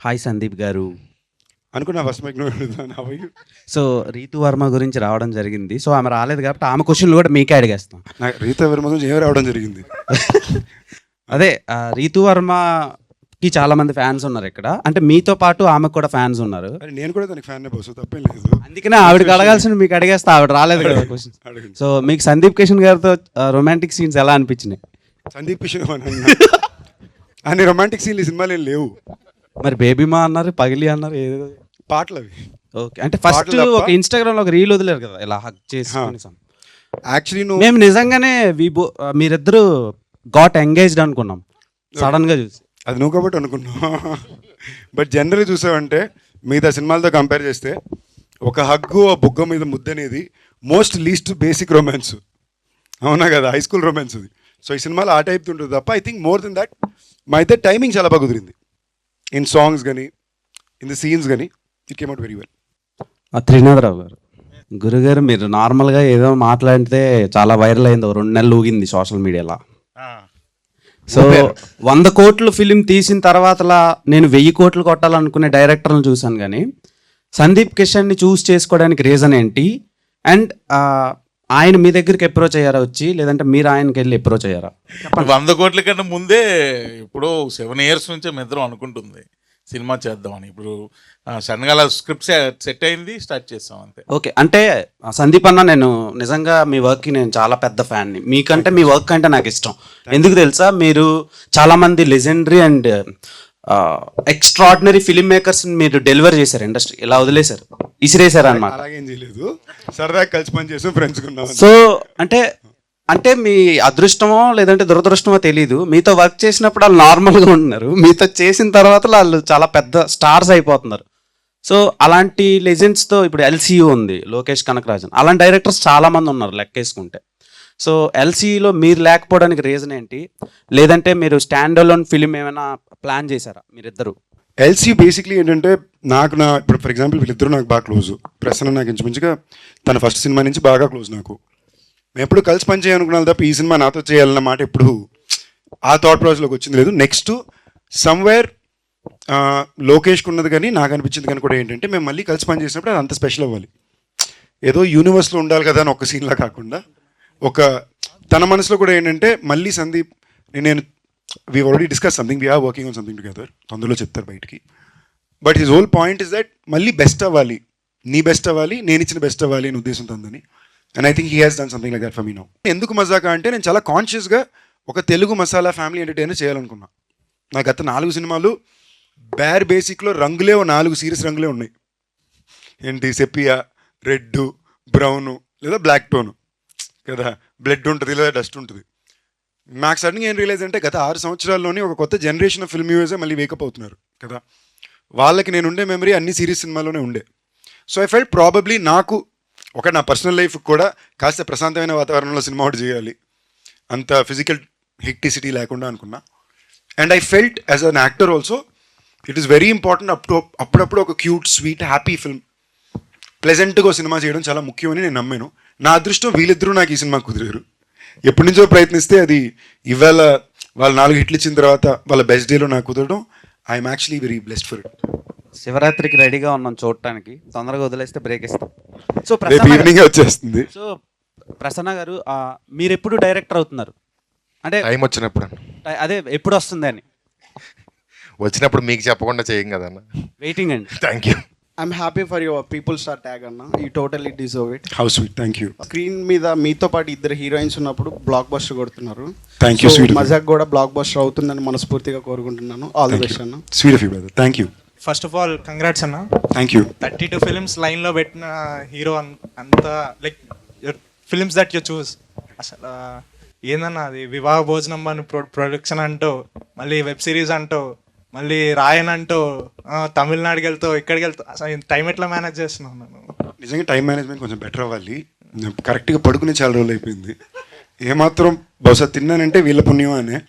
Hi Sandeep గారు. అనుకున్నా first mic నువ్వు. సో రీతు వర్మ గురించి రావడం జరిగింది. సో ఆమె రాలేదు కాబట్టి ఆమె క్వశ్చన్లు కూడా మీకే అడిగేస్తాం. నాకు రీతా వర్మ గురించి ఏం రావడం జరిగింది. అదే రీతు వర్మకి చాలా మంది ఫ్యాన్స్ ఉన్నారు ఇక్కడ. అంటే మీతో పాటు ఆమెకు కూడా ఫ్యాన్స్ ఉన్నారు. అరే నేను కూడా దానికి ఫ్యాన్ బస్సు తప్పేం లేదు. అందుకనే ఆవిడకి అడగాల్సిన మీకు అడిగేస్తా. ఆవిడ రాలేదు కదా క్వశ్చన్. అడగండి. సో మీకు సందీప్ కిషన్ గారితో రొమాంటిక్ సీన్స్ ఎలా అనిపించినాయి? సందీప్ కిషన్ అన్ని రొమాంటిక్ సీన్లు ఈ సినిమాలు ఏం లేవు. మరి బేబీమా అన్నారు, పగిలి అన్నారు, ఏదో పాటలు అవి. ఓకే. అంటే ఫస్ట్ పాటలు తప్ప. ఒక ఇన్స్టాగ్రామ్ లో ఒక రీల్ వదిలేరు కదా, ఇలా హక్ చేసి. యాక్చువల్లీ నువ్వు మేము నిజంగానే మీరిద్దరు గాట్ ఎంగేజ్డ్ అనుకున్నాం సడన్ గా చూసి. అది నువ్వు కాబట్టి అనుకున్నావు. బట్ జనరల్గా చూసావంటే మిగతా సినిమాలతో కంపేర్ చేస్తే ఒక హగ్గు ఆ బుగ్గ మీద ముద్ద అనేది మోస్ట్ లీస్ట్ బేసిక్ రొమాన్స్. అవునా కదా, హై స్కూల్ రొమాన్స్ అది. సో ఈ సినిమాలో ఆ టైప్ ఉంటుంది తప్ప I think more than that మా అయితే టైమింగ్ చాలా బాగా కుదిరింది. ఇన్ సాంగ్స్ కానీ ఇన్ ది సీన్స్ కానీ it came out very well. Trinatha Rao గారు, గురుగారు మీరు నార్మల్గా ఏదో మాట్లాడితే చాలా వైరల్ అయింది, 2 నెలలు ఊగింది సోషల్ మీడియాలో. సో 100 కోట్లు ఫిలిం తీసిన తర్వాతలా నేను 1000 కోట్లు కొట్టాలనుకునే డైరెక్టర్లను చూశాను, కానీ సందీప్ కిషన్ని చూస్ చేసుకోవడానికి రీజన్ ఏంటి? అండ్ ఆయన మీ దగ్గరికి అప్రోచ్ అయ్యారా వచ్చి, లేదంటే మీరు ఆయనకి వెళ్ళి అప్రోచ్ అయ్యారా? 100 కోట్ల కన్నా ముందే ఇప్పుడు 7 years నుంచే మీ ఇద్దరం అనుకుంటుంది సినిమా చేద్దామని. ఇప్పుడు సడన్గా అలా స్క్రిప్ట్ సెట్ అయింది, స్టార్ట్ చేస్తాం అంతే. ఓకే. అంటే సందీప్ అన్న, నేను నిజంగా మీ వర్క్కి నేను చాలా పెద్ద ఫ్యాన్ని. మీకంటే మీ వర్క్ అంటే నాకు ఇష్టం. ఎందుకు తెలుసా? మీరు చాలామంది legendary and extraordinary film makers మీరు డెలివర్ చేశారు ఇండస్ట్రీ, ఇలా వదిలేశారు, ఇసిరేశారు అనమాట. అలాగేం చేయలేదు, సరదాగా కలిసి పని చేసాం, ఫ్రెండ్స్ ఉన్నాం. సో అంటే మీ అదృష్టమో లేదంటే దురదృష్టమో తెలీదు, మీతో వర్క్ చేసినప్పుడు వాళ్ళు నార్మల్గా ఉంటున్నారు, మీతో చేసిన తర్వాత వాళ్ళు చాలా పెద్ద స్టార్స్ అయిపోతున్నారు. సో అలాంటి లెజెండ్స్తో ఇప్పుడు ఎల్సీయూ ఉంది, లోకేష్ కనకరాజన్, అలాంటి డైరెక్టర్స్ చాలామంది ఉన్నారు లెక్కేసుకుంటే. సో ఎల్సీలో మీరు లేకపోవడానికి రీజన్ ఏంటి? లేదంటే మీరు స్టాండ్ అలోన్ ఫిలిం ఏమైనా ప్లాన్ చేశారా మీరిద్దరు? ఎల్సీ బేసిక్లీ ఏంటంటే నా ఇప్పుడు ఫర్ ఎగ్జాంపుల్ వీళ్ళిద్దరూ నాకు బాగా క్లోజ్. ప్రసన్న నాకు ఇంచుమించుగా తన ఫస్ట్ సినిమా నుంచి బాగా క్లోజ్ నాకు. మేము ఎప్పుడు కలిసి పని చేయాలనుకున్నాను తప్ప ఈ సినిమా నాతో చేయాలన్న మాట ఎప్పుడు ఆ థాట్ ప్రాసెస్లోకి వచ్చింది లేదు. నెక్స్ట్ సమ్వేర్ లోకేష్కి ఉన్నది కానీ నాకు అనిపించింది కానీ కూడా ఏంటంటే మేము మళ్ళీ కలిసి పని చేసినప్పుడు అది అంత స్పెషల్ అవ్వాలి. ఏదో యూనివర్స్లో ఉండాలి కదా అని ఒక సీన్లా కాకుండా ఒక తన మనసులో కూడా ఏంటంటే మళ్ళీ సందీప్ నేను we already discuss something, we are working on something together, తొందరలో చెప్తారు బయటికి. But his whole point is that మళ్ళీ బెస్ట్ అవ్వాలి, నీ బెస్ట్ అవ్వాలి, నేను ఇచ్చిన బెస్ట్ అవ్వాలి అని ఉద్దేశంతో ఉందని. And I think he has done something like that for me now. ఎందుకు మజాకా అంటే నేను చాలా కాన్షియస్గా ఒక తెలుగు మసాలా ఫ్యామిలీ ఎంటర్టైనర్ చేయాలనుకున్నా. నా గత 4 సినిమాలు బేర్ బేసిక్లో రంగులే 4 సీరియస్ రంగులే ఉన్నాయి. ఏంటి, సెపియా, రెడ్, బ్రౌను లేదా బ్లాక్ టోను కదా, బ్లడ్ ఉంటుంది లేదా డస్ట్ ఉంటుంది. నాకు సడన్గా ఏం రియలైజ్ అంటే గత 6 సంవత్సరాల్లోనే ఒక కొత్త జనరేషన్ ఆఫ్ ఫిల్మ్ వ్యూవర్సే మళ్ళీ వేకప్ అవుతున్నారు కదా. వాళ్ళకి నేను ఉండే మెమరీ అన్ని సిరీస్ సినిమాల్లోనే ఉండే. సో ఐ ఫెల్ట్ ప్రాబబ్లీ నాకు నా పర్సనల్ లైఫ్ కూడా కాస్త ప్రశాంతమైన వాతావరణంలో సినిమా ఒకటి చేయాలి, అంత ఫిజికల్ హెక్టిసిటీ లేకుండా అనుకున్నా. And I felt as an actor also it is very important అప్పుడప్పుడు ఒక క్యూట్, స్వీట్, హ్యాపీ ఫిల్మ్, ప్లెజెంట్గా సినిమా చేయడం చాలా ముఖ్యమని నేను నమ్మాను. నా అదృష్టం వీళ్ళిద్దరూ నాకు ఈ సినిమా కుదిరారు. ఎప్పటి నుంచో ప్రయత్నిస్తే అది ఇవాళ వాళ్ళు 4 హిట్లు ఇచ్చిన తర్వాత వాళ్ళ బెస్ట్ డేలో నాకు కుదరడం, I'm actually very blessed for it. శివరాత్రికి రెడీగా ఉన్నాం చూడటానికి, తొందరగా వదిలేస్తే బ్రేక్ ఇస్తాం. సో రేపు ఈవినింగ్ వచ్చేస్తుంది. సో ప్రసన్న గారు, మీరు ఎప్పుడు డైరెక్టర్ అవుతున్నారు? అంటే టైం వచ్చినప్పుడు అదే ఎప్పుడు వస్తుంది అని వచ్చినప్పుడు మీకు చెప్పకుండా చేయం కదన్న. వెయిటింగ్ అండి. Thank you. I'm happy for your people star tag అన్న, you totally deserve it. How sweet, thank you. Screen మీద మీతో పాటు 2 హీరోయిన్స్ ఉన్నప్పుడు బ్లాక్ బస్టర్ కొడుతున్నారు. Thank you, sweet. మజాక్ కూడా బ్లాక్ బస్టర్ అవుతుందని మనస్ఫూర్తిగా కోరుకుంటున్నాను. ఆల్ ది బెస్ట్ అన్న. Sweet of you brother, thank you. First of all congrats అన్న. Thank you. 32 ఫిలిమ్స్ లైన్లో పెట్టిన హీరో అంత like films that you choose. అసలు ఏందన్నా అది వివాహ భోజనం అని ప్రొడక్షన్ అంటూ, మళ్ళీ వెబ్ సిరీస్ అంటూ, మళ్ళీ రాయన్ అంటూ, తమిళనాడుకి వెళ్తావు, ఇక్కడికి వెళ్తావు, అసలు టైం ఎట్లా మేనేజ్ చేస్తున్నావు? నేను నిజంగా టైం మేనేజ్మెంట్ కొంచెం బెటర్ అవ్వాలి. కరెక్ట్గా పడుకునే చాలా రోజులు అయిపోయింది. ఏమాత్రం బహుశా తిన్నానంటే వీళ్ళ పుణ్యం అనే,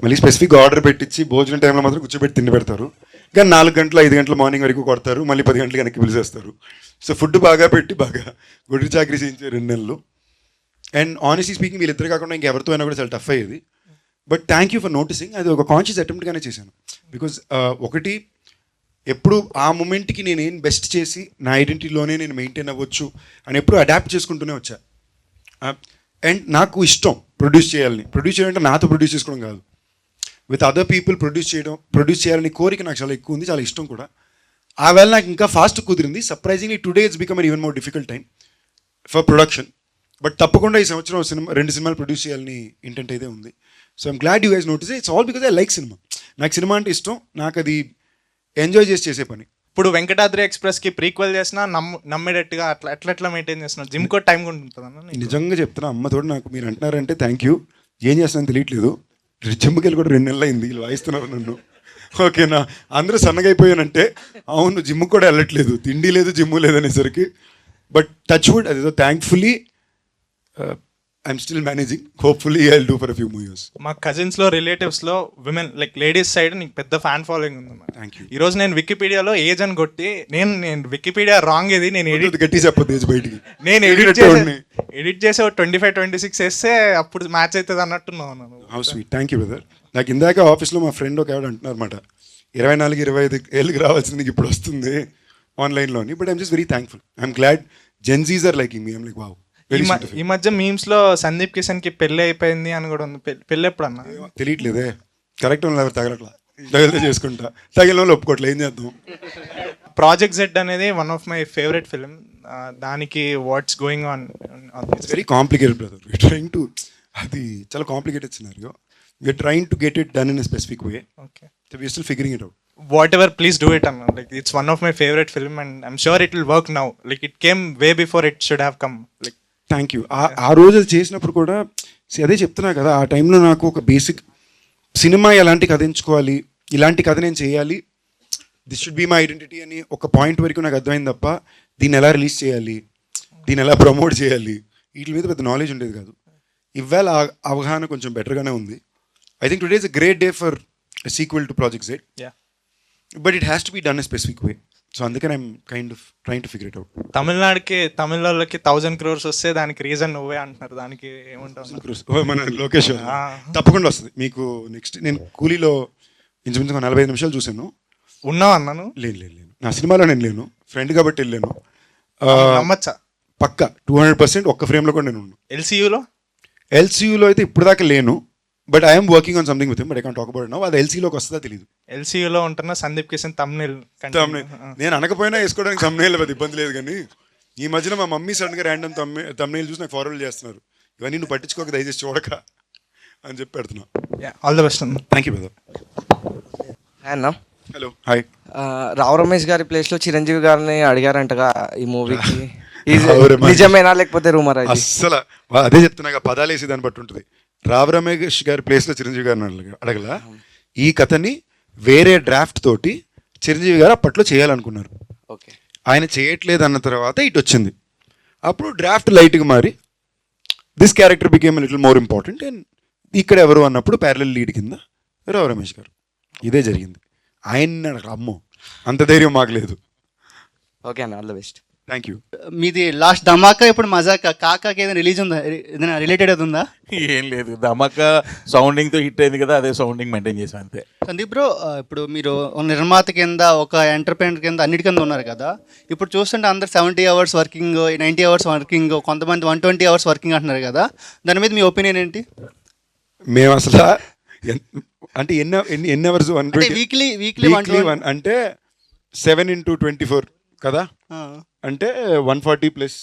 మళ్ళీ స్పెసిఫిక్గా ఆర్డర్ పెట్టించి భోజనం టైంలో మాత్రం కూర్చోబెట్టి తిండి పెడతారు. కానీ 4 గంటలు 5 గంటల మార్నింగ్ వరకు కొడతారు, మళ్ళీ 10 గంటలకు వెనక్కి పిలిచేస్తారు. సో ఫుడ్ బాగా పెట్టి బాగా గుడి చాకరీ చేయించారు 2 నెలలు. అండ్ ఆనెస్ట్లీ స్పీకింగ్ వీళ్ళిద్దరు కాకుండా ఇంకెవరితో అయినా కూడా చాలా టఫ్ అయ్యేది. But thank you for noticing. అది ఒక కాన్షియస్ అటెంప్ట్గానే చేశాను. బికాజ్ ఒకటి ఎప్పుడు ఆ మూమెంట్కి నేను ఏం బెస్ట్ చేసి నా ఐడెంటిటీలోనే నేను మెయింటైన్ అవ్వచ్చు అని ఎప్పుడు అడాప్ట్ చేసుకుంటూనే వచ్చా. అండ్ నాకు ఇష్టం ప్రొడ్యూస్ చేయడం అంటే నాతో ప్రొడ్యూస్ చేసుకోవడం కాదు, విత్ అదర్ పీపుల్ ప్రొడ్యూస్ చేయాలని కోరిక నాకు చాలా ఎక్కువ ఉంది, చాలా ఇష్టం కూడా. ఆ వేళ నాకు ఇంకా ఫాస్ట్ కుదిరింది. Surprisingly today it's become an even more difficult time for production. But తప్పకుండా ఈ సంవత్సరం 2 సినిమాలు ప్రొడ్యూస్ చేయాలని ఇంటెంట్ అయితే ఉంది. So I'm glad you guys notice. It's all because I like cinema. నాకు సినిమా అంటే ఇష్టం, నాకు అది ఎంజాయ్ చేసే పని. ఇప్పుడు వెంకటాద్రి ఎక్స్ప్రెస్కి ప్రీక్వెల్ చేసినా నమ్మేటట్టుగా ఎట్లా మెయింటైన్ చేస్తున్నావు? జిమ్ కూడా టైం కూడా ఉంటుందన్న. నిజంగా చెప్తున్నా, అమ్మతోడు నాకు మీరు అంటున్నారంటే థ్యాంక్ యూ. ఏం చేస్తానని తెలియట్లేదు. జిమ్కి వెళ్ళి కూడా 2 నెలలు అయింది, వీళ్ళు వాయిస్తున్నారు నన్ను. ఓకేనా, అందరూ సన్నగా అయిపోయానంటే అవును, జిమ్కి కూడా వెళ్ళట్లేదు, తిండి లేదు జిమ్ లేదు అనేసరికి. బట్ టచ్ వుడ్, అదేదో thankfully I'm still managing. Hopefully I will do for a few more years. మా కజిన్స్లో రిలేటివ్స్లో విమెన్ లైక్ లేడీస్ సైడ్ నీకు పెద్ద ఫ్యాన్ ఫాలోయింగ్ ఉంది. Thank you. ఈరోజు నేను వికీపీడియాలో ఏజ్ అని కొట్టి నేను వికీపీడియా రాంగ్ ఇది నేను గట్టి చెప్పదు ఏజ్ బయటికి. నేను ఎడిట్ చేసే 25-26 వేస్తే అప్పుడు మ్యాచ్ అవుతుంది అన్నట్టున్నాను. How sweet, thank you brother. నాకు ఇందాక ఆఫీస్లో మా ఫ్రెండ్ ఒక ఆవిడ అంటున్నారు అనమాట, 24-25 ఏళ్ళకి రావాల్సింది నీకు ఇప్పుడు వస్తుంది ఆన్లైన్లోని. But I'm just very thankful. I'm glad Gen Zs are liking me. I'm like wow. ఈ మధ్య మీమ్స్ లో సందీప్ కిషన్ కి పెళ్లి అయిపోయింది అని కూడా ఉంది. పెళ్లి ఎప్పుడు అన్న? తెలియట్లేదే, కరెక్ట్ వాళ్ళు ఎవరు తగలట్లా, తగిలితే చేసుకుంటా, తగిలిన వాళ్ళు ఒప్పుకోవట్లే, ఏం చేద్దాం. ప్రాజెక్ట్ జెడ్ అనేది one of my favourite film. దానికి what's going on? It's very complicated brother. We're trying to, అది చాలా complicated scenario. We're trying to get it done in a specific way. Okay, so we're still figuring it out. whatever, please do it, Anna. Like, it's one of my favorite film and I'm sure it will work now. Like, it came way before it should have come. Like, thank you. ఆ రోజు అది చేసినప్పుడు కూడా అదే చెప్తున్నా కదా, ఆ టైంలో నాకు ఒక బేసిక్ సినిమా ఎలాంటి కథ ఎంచుకోవాలి, ఇలాంటి కథ నేను చేయాలి, this should be my identity అని ఒక పాయింట్ వరకు నాకు అర్థమైంది తప్ప దీన్ని ఎలా రిలీజ్ చేయాలి, దీన్ని ఎలా ప్రమోట్ చేయాలి, వీటి మీద పెద్ద నాలెడ్జ్ ఉండేది కాదు. ఇవాళ అవగాహన కొంచెం బెటర్గానే ఉంది. I think today is a great day for sequel to project Z. yeah. But it has to be done a specific way. So అందుకని I'm kind of trying to figure it out. Tamil వాళ్ళకి 1000 crores వస్తే దానికి reason నువ్వే అంటున్నారు. దానికి ఏమంటావు? మన లోకేష్ తప్పకుండా వస్తుంది మీకు. నెక్స్ట్ నేను కూలీలో ఇంచుమించు 45 నిమిషాలు చూశాను. ఉన్నావు అన్నాను. లేను, నా సినిమాలో నేను లేను, ఫ్రెండ్ కాబట్టి వెళ్ళాను. నమ్మచ్చా? పక్కా 200% ఒక్క ఫ్రేమ్లో కూడా నేను ఉన్నాను. ఎల్సీయూలో అయితే ఇప్పుడు దాకా లేను, but I'm working on something with him, but I can't talk about now. అది ఎల్సీలోకి వస్తుందా తెలియదు. ఎల్సీయూలో ఉంటున్న సందీప్ కిషన్ తమ్నేల్ నేను అనకపోయినా వేసుకోవడానికి తమ్నేల్ పెద్ద ఇబ్బంది లేదు. కానీ ఈ మధ్యన మా మమ్మీ సడన్గా ర్యాండమ్ తమ్నేల్ చూసి నాకు ఫార్వర్డ్ చేస్తున్నారు, ఇవన్నీ నువ్వు పట్టించుకోక దయచేసి చూడక అని చెప్పి పెడుతున్నా. ఆల్ ద బెస్ట్ అన్న. Thank you brother. అన్న, హలో, హాయ్. రావు రమేష్ గారి ప్లేస్లో చిరంజీవి గారిని అడిగారంటగా ఈ మూవీకి. రావు రమేష్. నిజమేనా లేకపోతే రూమర్? అస్సలు అదే చెప్తున్నా, పదాలు వేసి దాన్ని బట్టి ఉంటుంది. రావు రమేష్ గారి ప్లేస్లో చిరంజీవి గారిని అడగల. ఈ కథని వేరే డ్రాఫ్ట్ తోటి చిరంజీవి గారు అప్పట్లో చేయాలనుకున్నారు. ఓకే, ఆయన చేయట్లేదు అన్న తర్వాత ఇటు వచ్చింది. అప్పుడు డ్రాఫ్ట్ లైట్గా మారి this character became little more important and ఇక్కడ ఎవరు అన్నప్పుడు ప్యారలల్ లీడ్ కింద రావు రమేష్ గారు. ఇదే జరిగింది. ఆయన అమ్మో అంత ధైర్యం మాకు లేదు. ఓకే అన్న, all the best. Thank you. మీది లాస్ట్ ధమాకా, ఇప్పుడు మజాకా, కాకాకి ఏదైనా రిలీజ్ ఉందా? ఏదైనా రిలేటెడ్ అది ఉందా? ఏం లేదు, ధమాకా సౌండింగ్తో హిట్ అయింది కదా, అదే సౌండింగ్ మెయింటైన్ చేసాం అంతే. సందీప్ బ్రో, ఇప్పుడు మీరు ఒక నిర్మాత కింద, ఒక ఎంటర్ప్రైనర్ కింద, అన్నిటి కింద ఉన్నారు కదా. ఇప్పుడు చూస్తుంటే అందరు 70 hours వర్కింగ్, 90 hours వర్కింగ్, కొంతమంది 120 hours వర్కింగ్ అంటున్నారు కదా. దాని మీద మీ ఒపీనియన్ ఏంటి? మేము అసలు అంటే ఎన్ని అవర్స్? వీక్లీ అంటే 7 into 24 కదా, అంటే 140 +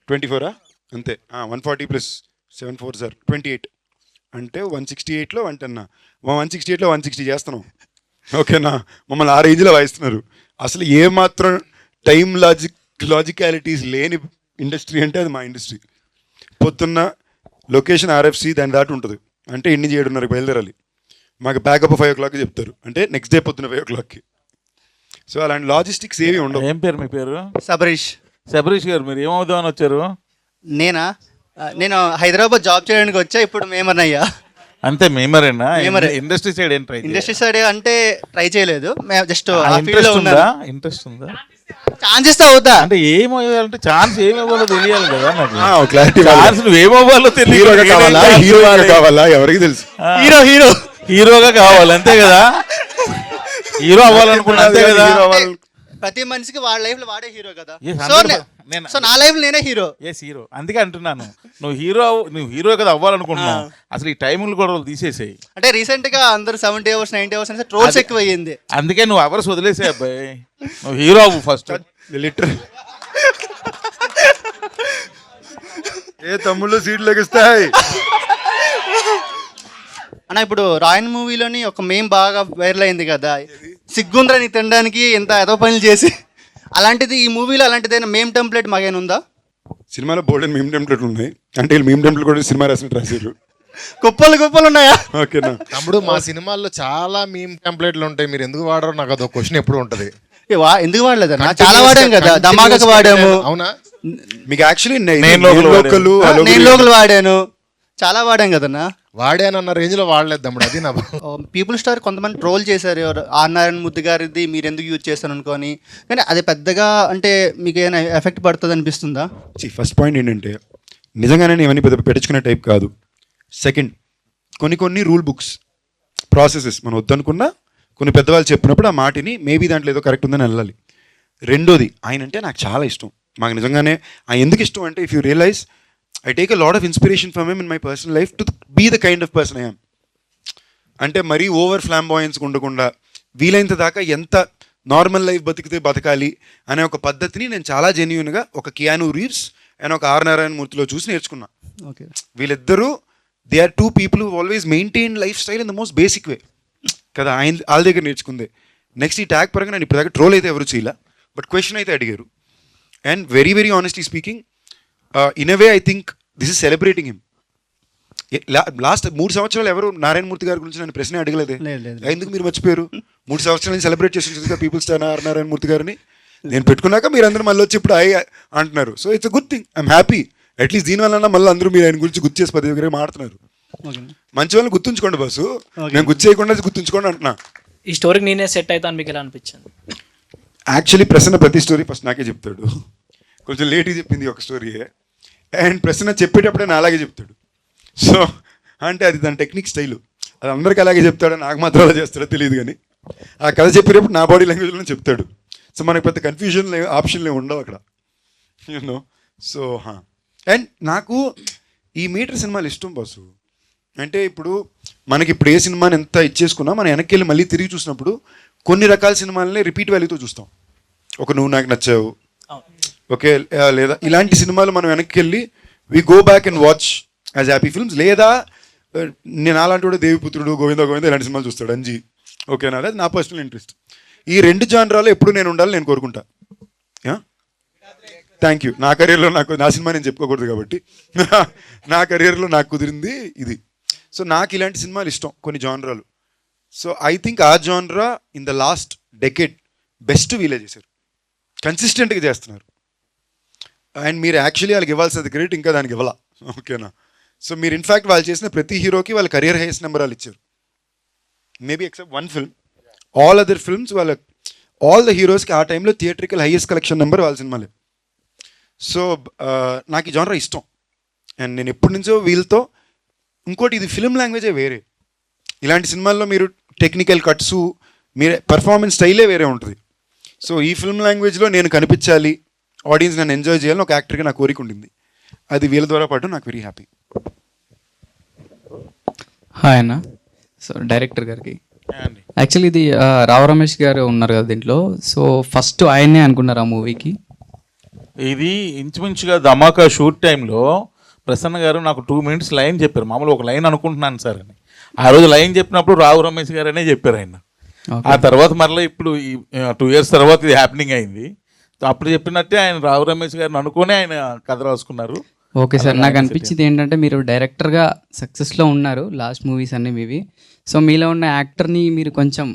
24 అంతే. 140 + 7 4 సార్ 28 అంటే 168లో 168లో 160 చేస్తున్నాం. ఓకేనా, మమ్మల్ని ఆ రేంజ్లో వాయిస్తున్నారు. అసలు ఏమాత్రం టైం లాజికాలిటీస్ లేని ఇండస్ట్రీ అంటే అది మా ఇండస్ట్రీ. పొద్దున్న లొకేషన్ RFC దాని దాటి ఉంటుంది, అంటే 7:30 బయలుదేరాలి. మాకు బ్యాకప్ 5 o'clock చెప్తారు, అంటే నెక్స్ట్ డే పొద్దున్న 5 o'clockకి. సో అలాంటి లాజిస్టిక్స్ ఏవి ఉండవు. ఏం పేరు మీ పేరు? శబరీష్ గారు. మీరు ఏమవుదామని వచ్చారు? నేను హైదరాబాద్ జాబ్ చేయడానికి వచ్చా. ఇప్పుడు మేమన్నయ్యా అంతే. మేమరేనా? ఇండస్ట్రీ సైడ్ ఏం ట్రై? ఇండస్ట్రీ సైడ్ అంటే ట్రై చేయలేదు, జస్ట్ ఇంట్రెస్ట్ ఉందా? ఛాన్స్ ఇస్తే అవుతా. అంటే ఏమవ్వాలంటే ఛాన్స్ ఏమవ్వాలో తెలియాలి కదా నాకు. క్లారిటీ. ఛాన్స్ నువ్వేమవ్వాలో తెలియదు. హీరోగా కావాలా ఎవరికి తెలుసు. హీరోగా కావాలి అంతే కదా. హీరో అవ్వాలనుకున్నా అంతే కదా. హీరో అవ్వాలి. ప్రతి మనిషికి వాళ్ళ లైఫ్ లో వాడే హీరో కదా. Yes, so 100%. సో నా లైఫ్ నేనే హీరో. ఎస్ హీరో, అందుకే అంటున్నాను నువ్వు హీరో కదా అవ్వాలనుకుంటున్నావు. అసలు ఈ టైములు కూడా తీసేసేయి. అంటే రీసెంట్ గా అందరూ 70 అవర్స్ 90 అవర్స్ అంటే ట్రోల్స్ ఎక్కువ అయ్యింది. అందుకే నువ్వు అవర్స్ వదిలేసే అబ్బాయి, నువ్వు హీరో అవ్వు ఫస్ట్. లిటరల్ ఏ తమ్ముళ్ళు సీట్లు లెగిస్తాయి. అన్న ఇప్పుడు రాయన్ మూవీలోని ఒక మేం బాగా వైరల్ అయింది కదా, సిగ్గుంద్రని తినడానికి ఎంత ఏదో పనులు చేసి, అలాంటిది ఈ మూవీలో అలాంటిదైనా మేం టెంప్లెట్ మాకేనా ఉందా? సినిమాలో బోల్డెన్ మీమ్ టెంప్లెట్లు ఉన్నాయి, అంటే వీళ్ళు మీమ్ టెంప్లెట్ కూడా సినిమా రాసినట్టు రాశారు. కుప్పలు ఉన్నాయా? ఓకేనా? తమ్ముడు మా సినిమాల్లో చాలా మీమ్ టెంప్లెట్లు ఉంటాయి, మీరు ఎందుకు వాడరో నాకు అదొక క్వశ్చన్ ఎప్పుడు ఉంటది. ఎందుకు వాడలేదన్నా? చాలా వాడాం కదా, ధమాకాకు వాడాము, అవునా? మీకు యాక్చువల్లీ నేను లోకల్ నేను లోకల్ వాడాను, చాలా వాడాం కదన్నా. వాడానన్న రేంజ్ లో వాడలేదు తమ్ముడు, అది నా పీపుల్ స్టార్ కొంతమంది ట్రోల్ చేశారు, ఎవరు ఆర్ నారాయణ మూర్తి గారిది మీరు ఎందుకు యూజ్ చేస్తాను అనుకోని. కానీ అది పెద్దగా అంటే మీకు ఏమైనా ఎఫెక్ట్ పడుతుంది అనిపిస్తుందా? ఫస్ట్ పాయింట్ ఏంటంటే నిజంగానే నేను ఇవన్నీ పెద్ద పెట్టించుకునే టైప్ కాదు. సెకండ్, కొన్ని రూల్ బుక్స్ ప్రాసెసెస్ మనం వద్దనుకున్నా కొన్ని పెద్దవాళ్ళు చెప్పినప్పుడు ఆ మాటిని మేబీ దాంట్లో ఏదో కరెక్ట్ ఉందని వెళ్ళాలి. రెండోది, ఆయన అంటే నాకు చాలా ఇష్టం. మాకు నిజంగానే ఆయన ఎందుకు ఇష్టం అంటే, if you realise I take a lot of inspiration from him in my personal life to be the kind of person I am. అంటే మరీ ఓవర్ ఫ్లాంబాయన్స్ ఉండకుండా వీలైనంత దాకా ఎంత నార్మల్ లైఫ్ బతికితే బతకాలి అనే ఒక పద్ధతిని నేను చాలా జెన్యూన్గా ఒక కియాను రీవ్స్ అండ్ ఒక ఆర్ నారాయణ మూర్తిలో చూసి నేర్చుకున్నా. ఓకే, వీళ్ళిద్దరూ they are two people who always maintain lifestyle in the most basic way కదా. వాళ్ళ దగ్గర నేర్చుకుందే. నెక్స్ట్ ఈ ట్యాగ్ పరంగా నేను ఇప్పటిదాకా ట్రోల్ అయితే ఎవరు చేయలే, బట్ క్వశ్చన్ అయితే అడిగారు. And very very honestly speaking, in a way I think this is celebrating him. Last 3 సంవత్సరాలు ఎవరు నారాయణమూర్తి గారి గురించి నన్ను ప్రశ్న అడగలేదే. ఎందుకు మీరు మర్చిపోయారు? 3 సంవత్సరాల నుంచి సెలబ్రేట్ చేసి పీపుల్ స్టార్ నారాయణమూర్తి గారిని నేను పెట్టుకున్నాక మీరు అందరూ మళ్ళీ వచ్చి ఇప్పుడు అంటున్నారు. So it's a good thing, I'm happy. At least దీనివల్ల మళ్ళీ అందరూ మీరు ఆయన గురించి గుర్తు చేసి 10 దగ్గర మాట్లాడుతున్నారు. మంచి వాళ్ళని గుర్తుంచుకోండి బాసు, నేను గుర్తు చేయకుండా గుర్తుంచుకోండి అంటున్నా. ఈ స్టోరీకి నేనే సెట్ అవుతాను మీకు ఎలా అనిపించింది? యాక్చువల్లీ ప్రసన్న ప్రతి స్టోరీ ఫస్ట్ నాకే చెప్తాడు. కొంచెం లేట్గా చెప్పింది ఒక స్టోరీయే, అండ్ ప్రసన్న చెప్పేటప్పుడే నా అలాగే చెప్తాడు. సో అంటే అది దాని టెక్నిక్ స్టైలు. అది అందరికీ అలాగే చెప్తాడో నాకు మాత్రం అలా చేస్తాడో తెలియదు, కానీ ఆ కథ చెప్పేటప్పుడు నా బాడీ లాంగ్వేజ్లోనే చెప్తాడు. సో మనకు పెద్ద కన్ఫ్యూజన్ ఆప్షన్లు ఉండవు అక్కడ, యూనో. సో అండ్ నాకు ఈ మీటర్ సినిమాలు ఇష్టం బాసు. అంటే ఇప్పుడు మనకి ఇప్పుడు ఏ సినిమాని ఎంత ఇచ్చేసుకున్నా మనం వెనక్కి వెళ్ళి మళ్ళీ తిరిగి చూసినప్పుడు కొన్ని రకాల సినిమాలని రిపీట్ వాల్యూతో చూస్తాం. ఒక నువ్వు నాకు నచ్చావు, ఓకే, లేదా ఇలాంటి సినిమాలు మనం వెనక్కి వెళ్ళి we go back and watch as happy films. లేదా నేను అలాంటి కూడా దేవిపుత్రుడు, గోవింద ఇలాంటి సినిమాలు చూస్తాడు అంజీ, ఓకేనా? అది నా పర్సనల్ ఇంట్రెస్ట్. ఈ 2 జానరాలు ఎప్పుడు నేను ఉండాలి నేను కోరుకుంటా. Thank you. నా కెరీర్లో నా సినిమా నేను చెప్పుకోకూడదు కాబట్టి నా కెరీర్లో నాకు కుదిరింది ఇది. సో నాకు ఇలాంటి సినిమాలు ఇష్టం, కొన్ని జానరాలు. సో ఐ థింక్ ఆ జానరా in the last decade best వీలే చేశారు, కన్సిస్టెంట్గా చేస్తున్నారు. అండ్ మీరు యాక్చువల్లీ వాళ్ళకి ఇవ్వాల్సిన క్రెడిట్ ఇంకా దానికి ఇవ్వాలా, ఓకేనా? సో మీరు ఇన్ఫ్యాక్ట్ వాళ్ళు చేసిన ప్రతి హీరోకి వాళ్ళ కెరియర్ హైయెస్ట్ నెంబర్ వాళ్ళు ఇచ్చారు, maybe except 1 film. All other films all the హీరోస్కి ఆ టైంలో థియేట్రికల్ హైయెస్ట్ కలెక్షన్ నెంబర్ వాళ్ళ సినిమాలే. సో నాకు ఈ జానరా ఇష్టం. అండ్ నేను ఎప్పటి నుంచో వీళ్ళతో, ఇంకోటి ఇది ఫిల్మ్ లాంగ్వేజే వేరే. ఇలాంటి సినిమాల్లో మీరు టెక్నికల్ కట్స్, మీరు పర్ఫార్మెన్స్ స్టైలే వేరే ఉంటుంది. సో ఈ ఫిల్మ్ లాంగ్వేజ్లో నేను కనిపించాలి, ఆడియన్స్ నన్ను ఎంజాయ్ చేయాలని ఒక యాక్టర్గా నా కోరిక ఉండింది. అది వీళ్ళ ద్వారా పాటు నాకు వెరీ హ్యాపీ. హాయ్ అన్న. సో డైరెక్టర్ గారికి యాక్చువల్లీ ఇది రావు రమేష్ గారు ఉన్నారు కదా దీంట్లో, సో ఫస్ట్ ఆయన్నే అనుకున్నారు ఆ మూవీకి. ఇది ఇంచుమించుగా ధమాకా షూట్ టైంలో ప్రసన్న గారు నాకు 2 minutes లైన్ చెప్పారు. మామూలు ఒక లైన్ అనుకుంటున్నాను సార్ అని. ఆ రోజు లైన్ చెప్పినప్పుడు రావు రమేష్ గారు అనే చెప్పారు ఆయన. ఆ తర్వాత మరలా ఇప్పుడు ఈ 2 years తర్వాత ఇది హ్యాపెనింగ్ అయింది. అప్పుడు చెప్పినట్టే ఆయన రావు రమేష్ గారిని అనుకుని ఆయన కథ రాసుకున్నారు. ఓకే సార్, నాకు అనిపించింది ఏంటంటే మీరు డైరెక్టర్గా సక్సెస్లో ఉన్నారు, లాస్ట్ మూవీస్ అన్నీ మీవి. సో మీలో ఉన్న యాక్టర్ని మీరు కొంచెం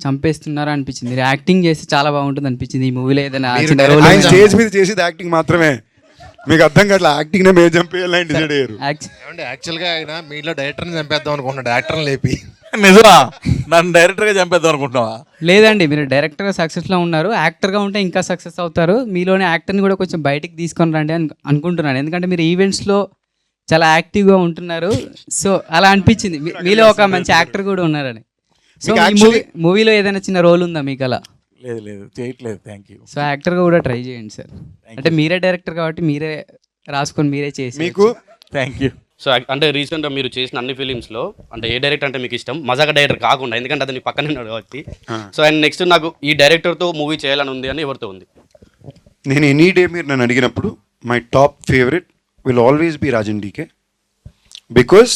చంపేస్తున్నారు అనిపించింది. మీరు యాక్టింగ్ చేసి చాలా బాగుంటుంది అనిపించింది ఈ మూవీలో. ఏదైనా ఆయన స్టేజ్ మీద చేసేది యాక్టింగ్ మాత్రమే, మీకు అర్థం కావట్లే. యాక్టింగ్ నే మేము చంపేయాలని డిసైడ్ అయ్యారు. యాక్చువల్గా ఆయన మీలో డైరెక్టర్ని చంపేద్దాం అనుకున్నాడు, యాక్టర్ని లేపి. నిజమా? నన్ను డైరెక్టర్గా చంపేద్దాం అనుకుంటున్నావా? లేదండి, మీరు డైరెక్టర్గా సక్సెస్లో ఉన్నారు, యాక్టర్గా ఉంటే ఇంకా సక్సెస్ అవుతారు. మీలోనే యాక్టర్ని కూడా కొంచెం బయటికి తీసుకొని రండి అని అనుకుంటున్నాను. ఎందుకంటే మీరు ఈవెంట్స్లో చాలా యాక్టివ్గా ఉంటున్నారు. సో అలా అనిపించింది మీలో ఒక మంచి యాక్టర్ కూడా ఉన్నారని. సో మూవీలో ఏదైనా చిన్న రోల్ ఉందా మీకు అలా? లేదు లేదు చేయట్లేదు. Thank you. సో యాక్టర్గా కూడా ట్రై చేయండి సార్. అంటే మీరే డైరెక్టర్ కాబట్టి మీరే రాసుకొని మీరే చేసి మీకు థ్యాంక్ యూ. సో అంటే రీసెంట్గా మీరు చేసిన అన్ని ఫిలిమ్స్లో అంటే ఏ డైరెక్టర్ అంటే మీకు ఇష్టం? మజాక డైరెక్టర్ కాకుండా, ఎందుకంటే అతని పక్కనే ఉన్నాడు కాబట్టి. సో అండ్ నెక్స్ట్ నాకు ఈ డైరెక్టర్తో మూవీ చేయాలని ఉంది అని ఎవరితో ఉంది? నేను ఎనీ డే మీరు నన్ను అడిగినప్పుడు my top favourite will always be Raj and DK. Because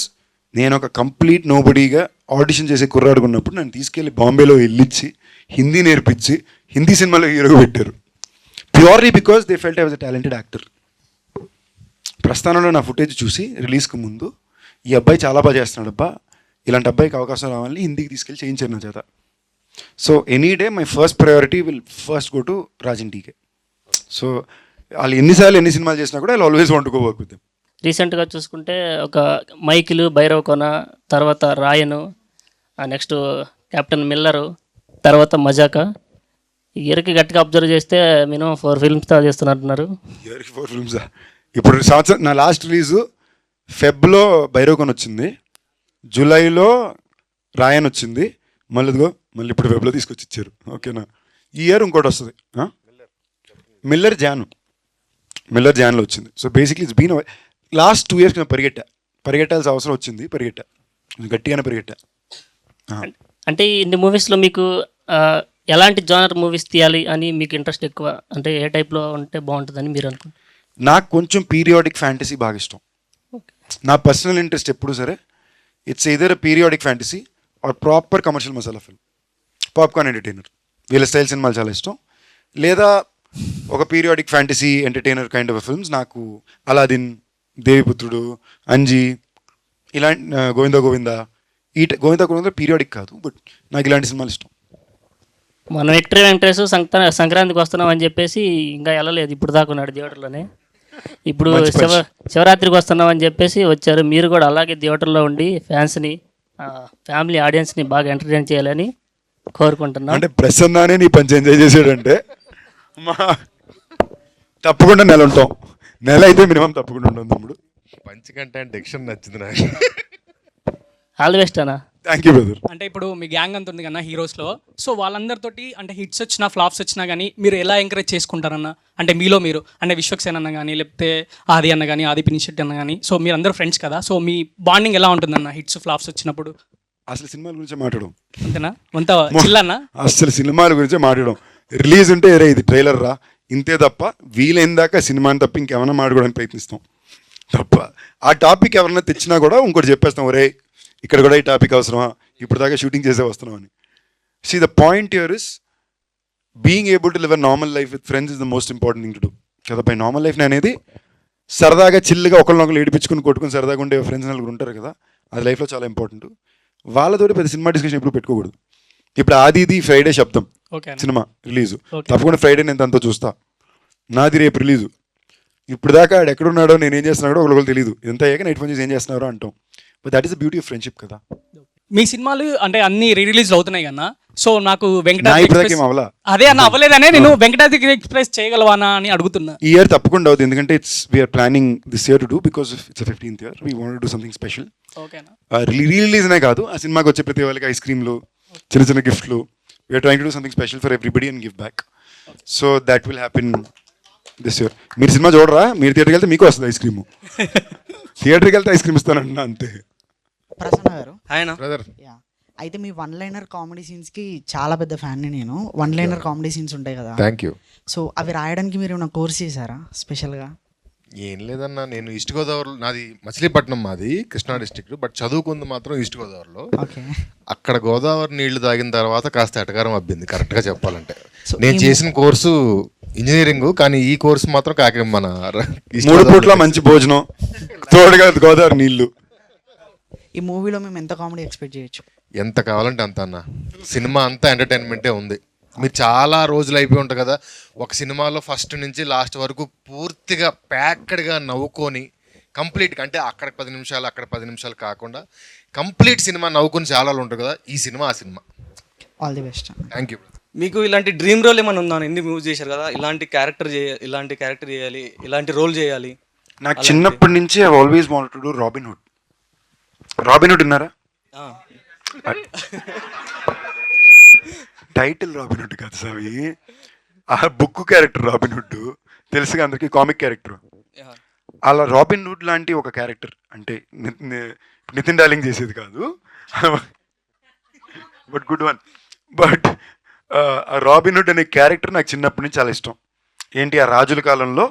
నేను ఒక కంప్లీట్ నోబడీగా ఆడిషన్ చేసే కుర్రాడుకున్నప్పుడు నన్ను తీసుకెళ్ళి బాంబేలో వెళ్ళిచ్చి హిందీ నేర్పించి హిందీ సినిమాలో హీరోగా పెట్టారు. Purely because they felt I was a talented actor. ప్రస్థానంలో నా ఫుటేజ్ చూసి రిలీజ్కి ముందు ఈ అబ్బాయి చాలా బాగా చేస్తున్నాడు అబ్బా, ఇలాంటి అబ్బాయికి అవకాశం రావాలని హిందీకి తీసుకెళ్ళి చేయించారు నా చేత. So any day my first priority will first go to Raj and DK. So వాళ్ళు ఎన్ని సినిమాలు చేసినా కూడా I always want to go work with them. రీసెంట్గా చూసుకుంటే ఒక మైకిల్, భైరవ్ కోన, తర్వాత రాయను, నెక్స్ట్ కెప్టెన్ మిల్లరు, తర్వాత మజాక. ఈ ఇయర్కి గట్టిగా అబ్జర్వ్ చేస్తే మినిమం 4 ఫిల్మ్స్ చేస్తున్నట్టున్నారు. ఇయర్కి 4 ఫిల్మ్సా? ఇప్పుడు సంవత్సరం నా లాస్ట్ రిలీజు ఫెబ్లో భైరవకొన వచ్చింది, జూలైలో రాయన్ వచ్చింది, మళ్ళీ ఇప్పుడు వెబ్లో తీసుకొచ్చి ఇచ్చారు. ఓకేనా? ఈ ఇయర్ ఇంకోటి వస్తుంది, మిల్లర్ జాన్లో వచ్చింది. So basically it's been last 2 years నేను పరిగెట్టాల్సిన అవసరం వచ్చింది, గట్టిగానే పరిగెట్టా. అంటే ఇన్ని మూవీస్లో మీకు ఎలాంటి జానర్ మూవీస్ తీయాలి అని మీకు ఇంట్రెస్ట్ ఎక్కువ? అంటే ఏ టైప్లో ఉంటే బాగుంటుందని మీరు అనుకుంటారు? నాకు కొంచెం పీరియాడిక్ ఫ్యాంటసీ బాగా ఇష్టం. నా పర్సనల్ ఇంట్రెస్ట్ ఎప్పుడు సరే it's either periodic fantasy or proper commercial masala film, popcorn entertainer. వీళ్ళ స్టైల్ సినిమాలు చాలా ఇష్టం. లేదా ఒక periodic fantasy entertainer kind of films. నాకు అలాదిన్, దేవిపుత్రుడు, అంజీ, ఇలాంటి గోవింద గోవింద పీరియాడిక్ కాదు, బట్ నాకు ఇలాంటి సినిమాలు ఇష్టం. మనం విక్టరీ వెంకటేష్ సంక్రాంతికి వస్తున్నాం అని చెప్పేసి ఇంకా వెళ్ళలేదు, ఇప్పుడు దాకా ఉన్నాడు థియేటర్లోనే. ఇప్పుడు శివరాత్రికి వస్తున్నాం అని చెప్పేసి వచ్చారు. మీరు కూడా అలాగే థియేటర్లో ఉండి ఫ్యాన్స్ని, ఫ్యామిలీ ఆడియన్స్ని బాగా ఎంటర్టైన్ చేయాలని కోరుకుంటున్నాను. అంటే ప్రసన్నానే నీ పంచి ఎంజాయ్ చేసాడంటే తప్పకుండా నెల ఉంటాం. నెల అయితే మినిమం తప్పకుండా ఉంటాం తమ్ముడు. పంచి కంటే డిక్షన్ నచ్చింది నాకు. ఆల్ ది బెస్ట్ అన్న. Thank you brother. అంటే ఇప్పుడు మీ గ్యాంగ్ అంత ఉంది కన్నా హీరోస్లో, సో వాళ్ళందరితోటి అంటే హిట్స్ వచ్చినా ఫ్లాప్స్ వచ్చినా కానీ మీరు ఎలా ఎంకరేజ్ చేసుకుంటారన్న? అంటే మీలో మీరు, అంటే విశ్వక్సేన్ అన్న కానీ, లేకపోతే ఆది అన్న కానీ, ఆది పినిషెట్టి అన్న కానీ, సో మీరు అందరూ ఫ్రెండ్స్ కదా, సో మీ బాండింగ్ ఎలా ఉంటుందన్న హిట్స్ ఫ్లాప్స్ వచ్చినప్పుడు? అసలు సినిమాల గురించి మాట్లాడడం అంతేనా? అంత చిల్లన్నా? అసలు సినిమాల గురించి మాట్లాడడం, రిలీజ్ ఉంటే రే ఇది ట్రైలర్ రా ఇంతే తప్ప, వీలైన దాకా సినిమాని తప్ప ఇంకేమైనా మాట్లాడడానికి ప్రయత్నిస్తాం తప్ప. ఆ టాపిక్ ఎవరైనా తెచ్చినా కూడా ఇంకోటి చెప్పేస్తాం, ఒరే ఇక్కడ కూడా ఈ టాపిక్ అవసరమా, ఇప్పుడు దాకా షూటింగ్ చేసే వస్తున్నాం అని. See the point here is being able to live a normal life with friends is the most important thing to do కదా. బై నార్మల్ లైఫ్ అనేది సరదాగా చిల్లుగా ఒకరినొకరు ఏడిపించుకుని కొట్టుకుని సరదాగా ఉండే ఫ్రెండ్స్ నలుగురు ఉంటారు కదా, అది లైఫ్లో చాలా ఇంపార్టెంట్. వాళ్ళతోటి పెద్ద సినిమా డిస్కషన్ ఎప్పుడు పెట్టుకోకూడదు. ఇప్పుడు ఆది ఫ్రైడే శబ్దం సినిమా రిలీజు, తప్పకుండా ఫ్రైడే నేను దాంతో చూస్తా. నాది రేపు రిలీజు. ఇప్పుడు దాకా ఆడు ఎక్కడున్నాడో నేను ఏం చేస్తున్నాడో ఒకరికి తెలియదు. ఎంత అయ్యాక నైట్ ఫోన్ చేసి ఏం చేస్తున్నారో అంటాం. But that is the beauty of friendship కదా. మీ సినిమాలు అంటే అన్ని రిలీజ్ అవుతున్నాయి కన్నా, సో నాకు నా వెంకటాద్రి ఇప్పటిదాకా ఎక్స్ప్రెస్ అవలా అదే అన్న అవ్వలేదనే నేను వెంకటాద్రి ఎక్స్ప్రెస్ చేయగలవానా అని అడుగుతున్నా. ఈ ఇయర్ తప్పకుండా అవుతుంది, ఎందుకంటే we're planning this year to do because it's 15th year. We want to do something special. ఓకేనా? రిలీజ్నే కాదు, ఆ సినిమాకి వచ్చే ప్రతి వాళ్ళకి ఐస్ క్రీమ్లు, చిన్న చిన్న గిఫ్ట్లు. We're trying to do something special for everybody and give back. So that will happen this year. మీరు సినిమా చూడరా, మీరు థియేటర్కి వెళ్తే మీకు వస్తుంది ఐస్ క్రీము. థియేటర్కి వెళ్తే ఐస్ క్రీమ్ ఇస్తానంటున్నా అంతే. ప్రసన్న గారు, ఆయన బ్రదర్ అయితే మీ వన్ లైనర్ కామెడీ సీన్స్కి చాలా పెద్ద ఫ్యాన్ని నేను. వన్ లైనర్ కామెడీ సీన్స్ ఉంటాయి కదా, థ్యాంక్ యూ. సో అవి రాయడానికి మీరు ఏమైనా కోర్స్ చేశారా స్పెషల్గా? ఏం లేదన్నా, నేను ఈస్ట్ గోదావరి, నాది మచిలీపట్నం, మాది కృష్ణా డిస్ట్రిక్ట్, బట్ చదువుకుంది మాత్రం ఈస్ట్ గోదావరిలో. ఓకే. అక్కడ గోదావరి నీళ్లు తాగిన తర్వాత కాస్త ఎటకారం అబ్బింది కరెక్ట్గా చెప్పాలంటే. నేను చేసిన కోర్సు ఇంజనీరింగ్, కానీ ఈ కోర్సు మాత్రం మన 3 పూట్ల మంచి భోజనం, తోడుగా గోదావరి నీళ్లు. ఈ మూవీలో మేము ఎంత కామెడీ ఎక్స్పెక్ట్ చేయొచ్చు? ఎంత కావాలంటే అంత అన్న. సినిమా అంతా ఎంటర్టైన్మెంటే ఉంది. మీరు చాలా రోజులు అయిపోయి ఉంటారు కదా, ఒక సినిమాలో ఫస్ట్ నుంచి లాస్ట్ వరకు పూర్తిగా ప్యాక్డ్గా నవ్వుకొని కంప్లీట్గా, అంటే అక్కడ 10 నిమిషాలు అక్కడ 10 నిమిషాలు కాకుండా కంప్లీట్ సినిమా నవ్వుకొని చాలా ఉంటారు కదా, ఈ సినిమా ఆ cinema. All the best. Thank you. మీకు ఇలాంటి డ్రీమ్ రోల్ ఏమైనా ఉందా? ఎందుకు మూవ్ చేశారు కదా, ఇలాంటి క్యారెక్టర్ చేయాలి, ఇలాంటి రోల్ చేయాలి? నాకు చిన్నప్పటి నుంచి I always wanted to do robin hood. Robin hood విన్నారా? టైటిల్ రాబిన్ హుడ్ కాదు సావి, ఆ బుక్ క్యారెక్టర్ రాబిన్ హుడ్ తెలుసుగా అందరికి, కామిక్ క్యారెక్టర్. అలా రాబిన్ హుడ్ లాంటి ఒక క్యారెక్టర్ అంటే నితిన్ డార్లింగ్ చేసేది కాదు, బట్ గుడ్ వన్. బట్ ఆ రాబిన్ హుడ్ అనే క్యారెక్టర్ నాకు చిన్నప్పటి నుంచి చాలా ఇష్టం. ఏంటి, ఆ రాజుల కాలంలో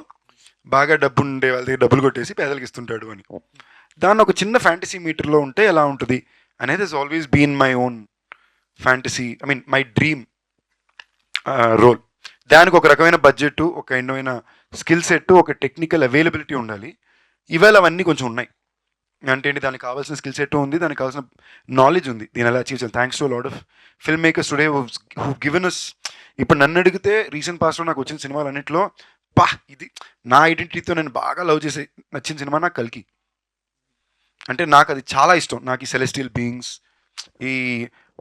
బాగా డబ్బు ఉండే వాళ్ళ దగ్గర డబ్బులు కొట్టేసి పేదలకు ఇస్తుంటాడు అని. దాన్ని ఒక చిన్న ఫ్యాంటసీ మీటర్లో ఉంటే ఎలా ఉంటుంది అనేది is always been my own fantasy, I mean my dream role. దానికి ఒక రకమైన బడ్జెట్, ఒక ఎన్నోమైన స్కిల్ సెట్, ఒక టెక్నికల్ అవైలబిలిటీ ఉండాలి. ఇవాళ అవన్నీ కొంచెం ఉన్నాయి. అంటే ఏంటి, దానికి కావాల్సిన స్కిల్ సెట్ ఉంది, దానికి కావాల్సిన నాలెడ్జ్ ఉంది, దీని ఎలా అచీవ్ చేయాలి. Thanks to lot of film makers today who given us. ఇప్పుడు నన్ను అడిగితే రీసెంట్ పాస్ట్లో నాకు వచ్చిన సినిమాలు అన్నింటిలో ఇది నా ఐడెంటిటీతో నేను బాగా లవ్ చేసే నచ్చిన సినిమా నాకు కల్కి. అంటే నాకు అది చాలా ఇష్టం. నాకు ఈ సెలెస్టియల్ బీయింగ్స్, ఈ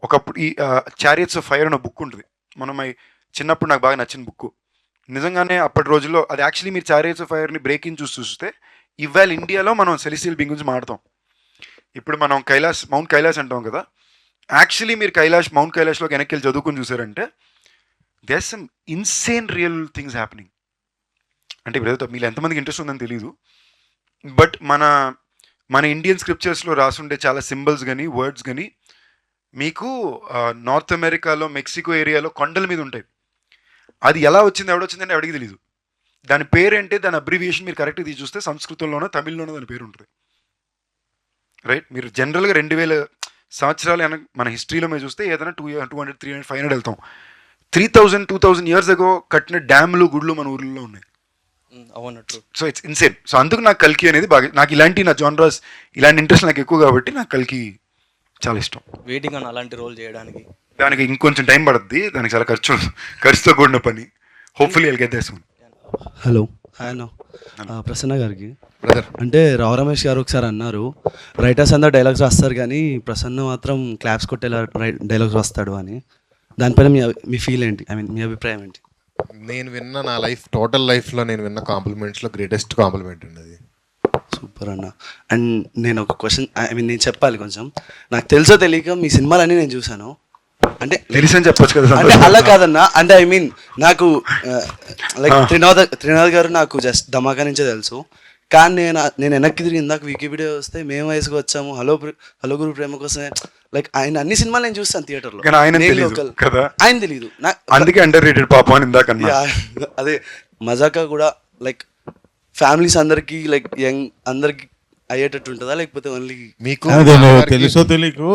ఒకప్పుడు ఈ చారియట్స్ ఆఫ్ ఫైర్ అనే బుక్ ఉంటుంది, మనం చిన్నప్పుడు నాకు బాగా నచ్చిన బుక్. నిజంగానే అప్పటి రోజుల్లో అది యాక్చువల్లీ మీరు చారియట్స్ ఆఫ్ ఫైర్ని బ్రేక్ ఇన్ చూస్తే ఇవాళ ఇండియాలో మనం సెలెస్టియల్ బీయింగ్ గురించి మాట్లాడతాం. ఇప్పుడు మనం మౌంట్ కైలాస్ అంటాం కదా, యాక్చువల్లీ మీరు మౌంట్ కైలాష్లోకి వెనక్కి వెళ్ళి చదువుకుని చూసారంటే there some insane real things happening. అంటే ఇప్పుడు మీరు ఎంతమందికి ఇంట్రెస్ట్ ఉందని తెలియదు, బట్ మన ఇండియన్ స్క్రిప్చర్స్లో రాసుండే చాలా సింబల్స్ కానీ వర్డ్స్ కానీ మీకు నార్త్ అమెరికాలో మెక్సికో ఏరియాలో కొండల మీద ఉంటాయి. అది ఎలా వచ్చింది, ఎవడొచ్చిందంటే ఎవడికి తెలీదు. దాని పేరేంటే, దాని అబ్రివియేషన్ మీరు కరెక్ట్గా తీసి చూస్తే సంస్కృతంలోనో తమిళ్లోనో దాని పేరు ఉంటుంది. రైట్, మీరు జనరల్గా 2000 సంవత్సరాలు మన హిస్టరీలో మీరు చూస్తే ఏదైనా 200, 300, 500 వెళ్తాం. 2000 years ago కట్టిన డ్యామ్లు, గుళ్ళు మన ఊర్లలో ఉన్నాయి. So it's insane. సో అందుకు నాకు కల్కి అనేది బాగా, నాకు ఇలాంటి నా జానరాస్, ఇలాంటి ఇంట్రెస్ట్ నాకు ఎక్కువ కాబట్టి నాకు కల్కి చాలా ఇష్టం. వెయిటింగ్ అన్న అలాంటి రోల్ చేయడానికి. దానికి ఇంకొంచెం టైం పడుతుంది, దానికి చాలా ఖర్చుతో కూడిన పని. Hopefully I'll get there soon. Hello, hi అన్న. ప్రసన్న గారికి బ్రదర్, అంటే రావు రమేష్ గారు ఒకసారి అన్నారు, రైటర్స్ అందరూ డైలాగ్స్ రాస్తారు కానీ ప్రసన్న మాత్రం క్లాప్స్ కొట్టేలా డైలాగ్స్ రాస్తాడు అని. దానిపైన మీ ఫీల్ ఏంటి, ఐ మీన్ మీ అభిప్రాయం ఏంటి? నేను విన్న నా టోటల్ లైఫ్లో నేను విన్న కాంప్లిమెంట్స్లో గ్రేటెస్ట్ కాంప్లిమెంట్ అండి అది. సూపర్ అన్న. అండ్ నేను ఒక క్వశ్చన్, ఐ మీన్ నేను చెప్పాలి కొంచెం. నాకు తెలుసో తెలియక మీ సినిమాలన్నీ నేను చూశాను. అంటే తెలిసని చెప్పొచ్చు కదా. అంటే అలా కాదన్నా, అంటే ఐ మీన్ నాకు లైక్ త్రినాథ్ గారు నాకు జస్ట్ ధమాకా నుంచే తెలుసు. కానీ నేను వెనక్కి తిరిగి ఇందాక వికీపీడియా వస్తే మేము వయసుకు వచ్చాము, హలో గురు ప్రేమ కోసమే, లైక్ ఆయన అన్ని సినిమాలు నేను చూస్తాను థియేటర్లో. ఆయన తెలియదు, అందుకే అండర్ రేటెడ్ పాపం అని ఇందాక. అదే మజాకా కూడా లైక్ ఫ్యామిలీస్ అందరికి, లైక్ యంగ్ అందరికి అయ్యేటట్టు ఉంటుందా, లేకపోతే ఓన్లీ మీకు తెలుసో తెలియకు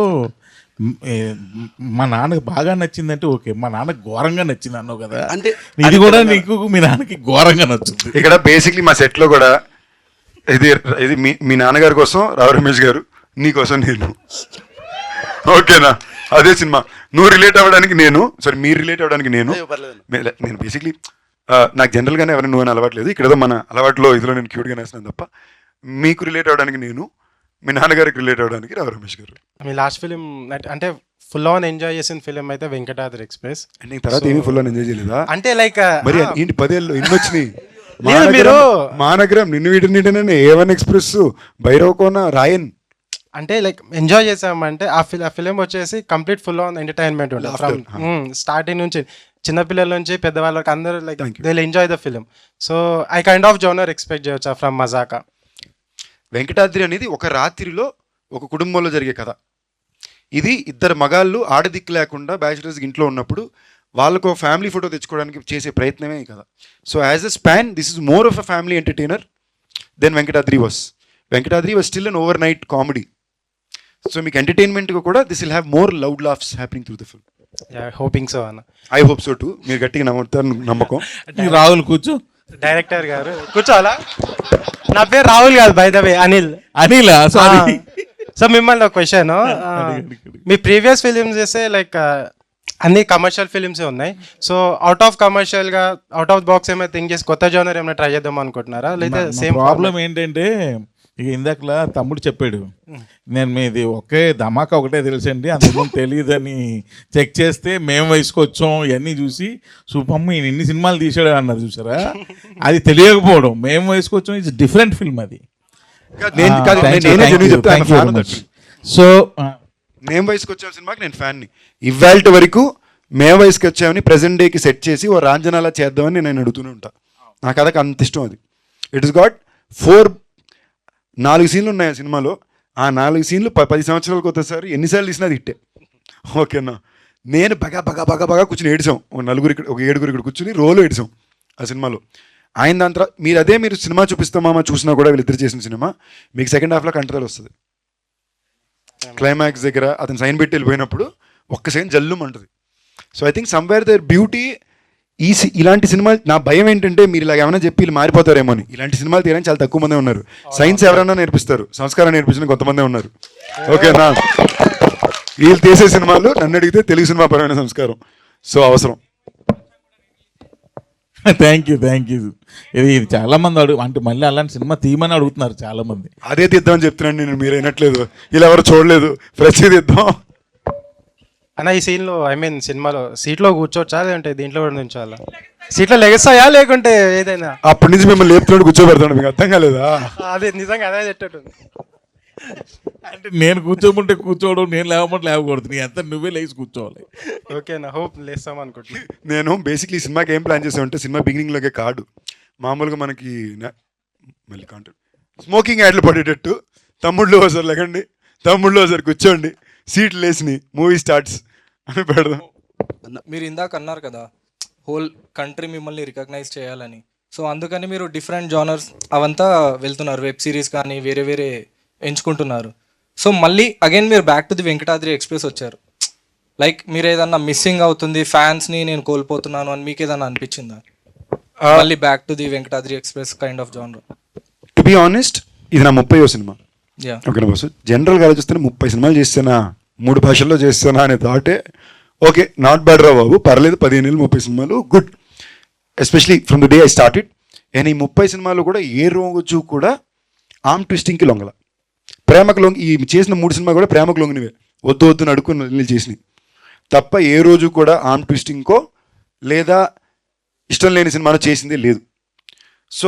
మా నాన్నకి బాగా నచ్చిందంటే ఓకే, మా నాన్నకి ఘోరంగా నచ్చింది అన్నావు కదా, అంటే ఇది కూడా నీకు మీ నాన్నకి ఘోరంగా నచ్చుతుంది. ఇక్కడ బేసిక్లీ మా సెట్లో కూడా ఇది మీ నాన్నగారి కోసం రావు రమేష్ గారు, నీ కోసం నేను. ఓకేనా, అదే సినిమా. నువ్వు రిలేట్ అవ్వడానికి నేను, సారీ మీరు రిలేట్ అవ్వడానికి నేను బేసిక్లీ నాకు జనరల్గానే ఎవరైనా నువ్వు అని అలవాట్లేదు. ఇక్కడ ఏదో మన అలవాట్లో ఇదిలో నేను క్యూట్గా నేస్తున్నాను తప్ప, మీకు రిలేట్ అవ్వడానికి నేను, మీ నాన్నగారికి రిలేట్ అవ్వడానికి రావు రమేష్ గారు. మీ లాస్ట్ ఫిలిం అంటే ఫుల్ ఆన్ ఎంజాయ్ చేసిన ఫిలిం అయితే వెంకటాద్రి ఎక్స్ప్రెస్. నీకు తర్వాత ఏమీ ఫుల్ ఆన్ ఎంజాయ్ చేయలేదా? అంటే లైక్ మరి ఏంటి 10 ఏళ్ళు ఇన్ని వచ్చినాయి. మీరు మానగరం, నిన్ను వీటిని A1 ఎక్స్ప్రెస్, భైరవకోన, రాయన్, అంటే లైక్ ఎంజాయ్ చేసామంటే ఆ ఫిలిం వచ్చేసి కంప్లీట్ ఫుల్ ఆన్ ఎంటర్టైన్మెంట్ ఉంటుంది. ఫ్రమ్ స్టార్టింగ్ నుంచి చిన్నపిల్లల నుంచి పెద్దవాళ్ళకి అందరూ like they will enjoy the film. So I kind of genre expect చేయొచ్చా ఫ్రమ్ మజాకా? వెంకటాద్రి అనేది ఒక రాత్రిలో ఒక కుటుంబంలో జరిగే కథ. ఇది ఇద్దరు మగాళ్ళు ఆడదిక్కు లేకుండా బ్యాచిలర్స్ ఇంట్లో ఉన్నప్పుడు వాళ్ళకు ఫ్యామిలీ ఫోటో తెచ్చుకోవడానికి చేసే ప్రయత్నమే కదా. So as a span this is more of a family entertainer then Venkatadri was. Venkatadri was still an overnight comedy. So మీకు ఎంటర్టైన్మెంట్గా కూడా this will have more loud laughs happening through the film. Hoping so అన్న. I hope so too. మీరు గట్టిగా నమ్ముతారు, నమ్మకం. రాహుల్ కూర్చో. Director గారు కూర్చోవాలా? నా పేరు రాహుల్ కాదు, by the way Anil. Anil, sorry. So మిమ్మల్ని ఒక క్వశ్చన్, మీ ప్రీవియస్ ఫిలిమ్స్ చేస్తే లైక్ అన్ని కమర్షియల్ ఫిలిమ్సే ఉన్నాయి. సో అవుట్ ఆఫ్ కమర్షియల్గా అవుట్ ఆఫ్ బాక్స్ ఏమైనా థింక్ చేసి కొత్త జోనర్ ఏమైనా ట్రై చేద్దాం అనుకుంటున్నారా, లేదా సేమ్ ప్రాబ్లం ఏంటంటే ఇక ఇందాకలా తమ్ముడు చెప్పాడు, నేను మీది ఒకే ధమాకా ఒకటే తెలుసండి, అందుకని తెలియదని చెక్ చేస్తే మేము వయసుకొచ్చాం ఇవన్నీ చూసి సూపమ్మ ఇన్ని సినిమాలు తీసాడు అన్నారు చూసారా, అది తెలియకపోవడం. మేము వయసుకొచ్చాం ఇట్స్ డిఫరెంట్ ఫిల్మ్ అది. సో నేమ్ వయసుకి వచ్చే సినిమాకి నేను ఫ్యాన్ని. ఇవాళ వరకు మే వయసుకి వచ్చామని ప్రజెంట్ డేకి సెట్ చేసి ఓ రాంజనాలా చేద్దామని నేను అడుగుతూనే ఉంటా. నాకు అదొక అంత ఇష్టం అది. ఇట్ ఇస్ గాట్ 4 సీన్లు ఉన్నాయి ఆ సినిమాలో. ఆ 4 సీన్లు 10 సంవత్సరాలకు ఒకసారి ఎన్నిసార్లు తీసినా అది ఇట్టే. ఓకేనా, నేను బాగా కూర్చుని ఏడిసాం. ఒక 7 ఇక్కడ కూర్చుని రోలు ఏడిసాం ఆ సినిమాలో. ఆయన దాని తర్వాత మీరు సినిమా చూపిస్తామా చూసినా కూడా వీళ్ళిద్దరు చేసిన సినిమా మీకు సెకండ్ హాఫ్లో కంట్రోల్ వస్తుంది. క్లైమాక్స్ దగ్గర అతను సైన్ పెట్టి వెళ్ళిపోయినప్పుడు ఒక్క సైన్ జల్లుమంటుంది. So I think somewhere there beauty ఇలాంటి సినిమాలు. నా భయం ఏంటంటే మీరు ఇలా ఏమైనా చెప్పి వీళ్ళు మారిపోతారేమో అని. ఇలాంటి సినిమాలు తీయడానికి చాలా తక్కువ మందే ఉన్నారు. సైన్స్ ఎవరైనా నేర్పిస్తారు, సంస్కారం నేర్పించిన కొంతమందే ఉన్నారు. ఓకేనా, వీళ్ళు తీసే సినిమాలు నన్ను అడిగితే తెలుగు సినిమా పరమైన సంస్కారం సో అవసరం. థ్యాంక్ యూ ఇది చాలా మంది అంటే మళ్ళీ అలాంటి సినిమా తీయమని అడుగుతున్నారు చాలా మంది. అదే తీద్దామని చెప్తున్నాను నేను, మీరు అయినట్లేదు. ఇలా ఎవరు చూడలేదు, ఫ్రెష్ తీద్దాం అన్న. ఈ సీన్లో సినిమాలో సీట్లో కూర్చోవచ్చా లేదంటే దీంట్లో కూడా నుంచోవాలా? సీట్లో లెగస్తాయా లేకుంటే ఏదైనా? అప్పటి నుంచి మిమ్మల్ని లేపుతున్నాడు కూర్చోబెడతాడు, మీకు అర్థం కాలేదా? అదే నిజంగా అదే చెట్టట్టుంది. అంటే నేను కూర్చోమంటే కూర్చోవడం, నేను లేవమంటే లేవకూడదు. నీ అంతా నువ్వే లేచి కూర్చోవాలి. ఓకేనా, హోప్ లేస్తాం అనుకుంటున్నాను. నేను బేసిక్లీ ఈ సినిమాకి ఏం ప్లాన్ చేసామంటే సినిమా బిగినింగ్లోకే కాదు, మామూలుగా మనకి మళ్ళీ కాంటాక్ట్ స్మోకింగ్ యాడ్లు పడేటట్టు తమ్ముళ్ళు ఒకసారి లెగండి, తమ్ముళ్ళు ఒకసారి కూర్చోండి, సీట్లు వేసి మూవీ స్టార్ట్స్ అని పెడదాం. మీరు ఇందాక అన్నారు కదా హోల్ కంట్రీ మిమ్మల్ని రికగ్నైజ్ చేయాలని. సో అందుకని మీరు డిఫరెంట్ జానర్స్ అవంతా వెళ్తున్నారు, వెబ్ సిరీస్ కానీ వేరే ఎంచుకుంటున్నారు. సో మళ్ళీ అగైన్ మీరు back to the Venkatadri express వచ్చారు. లైక్ మీరు ఏదన్నా మిస్సింగ్ అవుతుంది, ఫ్యాన్స్ని నేను కోల్పోతున్నాను అని మీకు ఏదన్నా అనిపించిందా? మళ్ళీ back to the Venkatadri express kind of genre. To be honest ఇది నా 30వ సినిమా. ఓకేనా బాస్, జనరల్గా ఆలోచిస్తే 30 సినిమాలు చేస్తానా, 3 భాషల్లో చేస్తానా అనే థాటే ఓకే, నాట్ బ్యాడ్ రా బాబు, పర్లేదు. 15 ఏళ్ళు 30 సినిమాలు good, especially from the day I started. And ఈ 30 సినిమాలు కూడా ఏ రోజు కూడా ఆర్మ్ ట్విస్టింగ్కి లొంగల, ప్రేమకు లొంగి. ఈ చేసిన 3 సినిమా కూడా ప్రేమకు లొంగినవే, వద్దు అడుక్కుని చేసినవి తప్ప ఏ రోజు కూడా ఆర్మ్ ట్విస్టింగ్కో లేదా ఇష్టం లేని సినిమాలో చేసిందే లేదు. So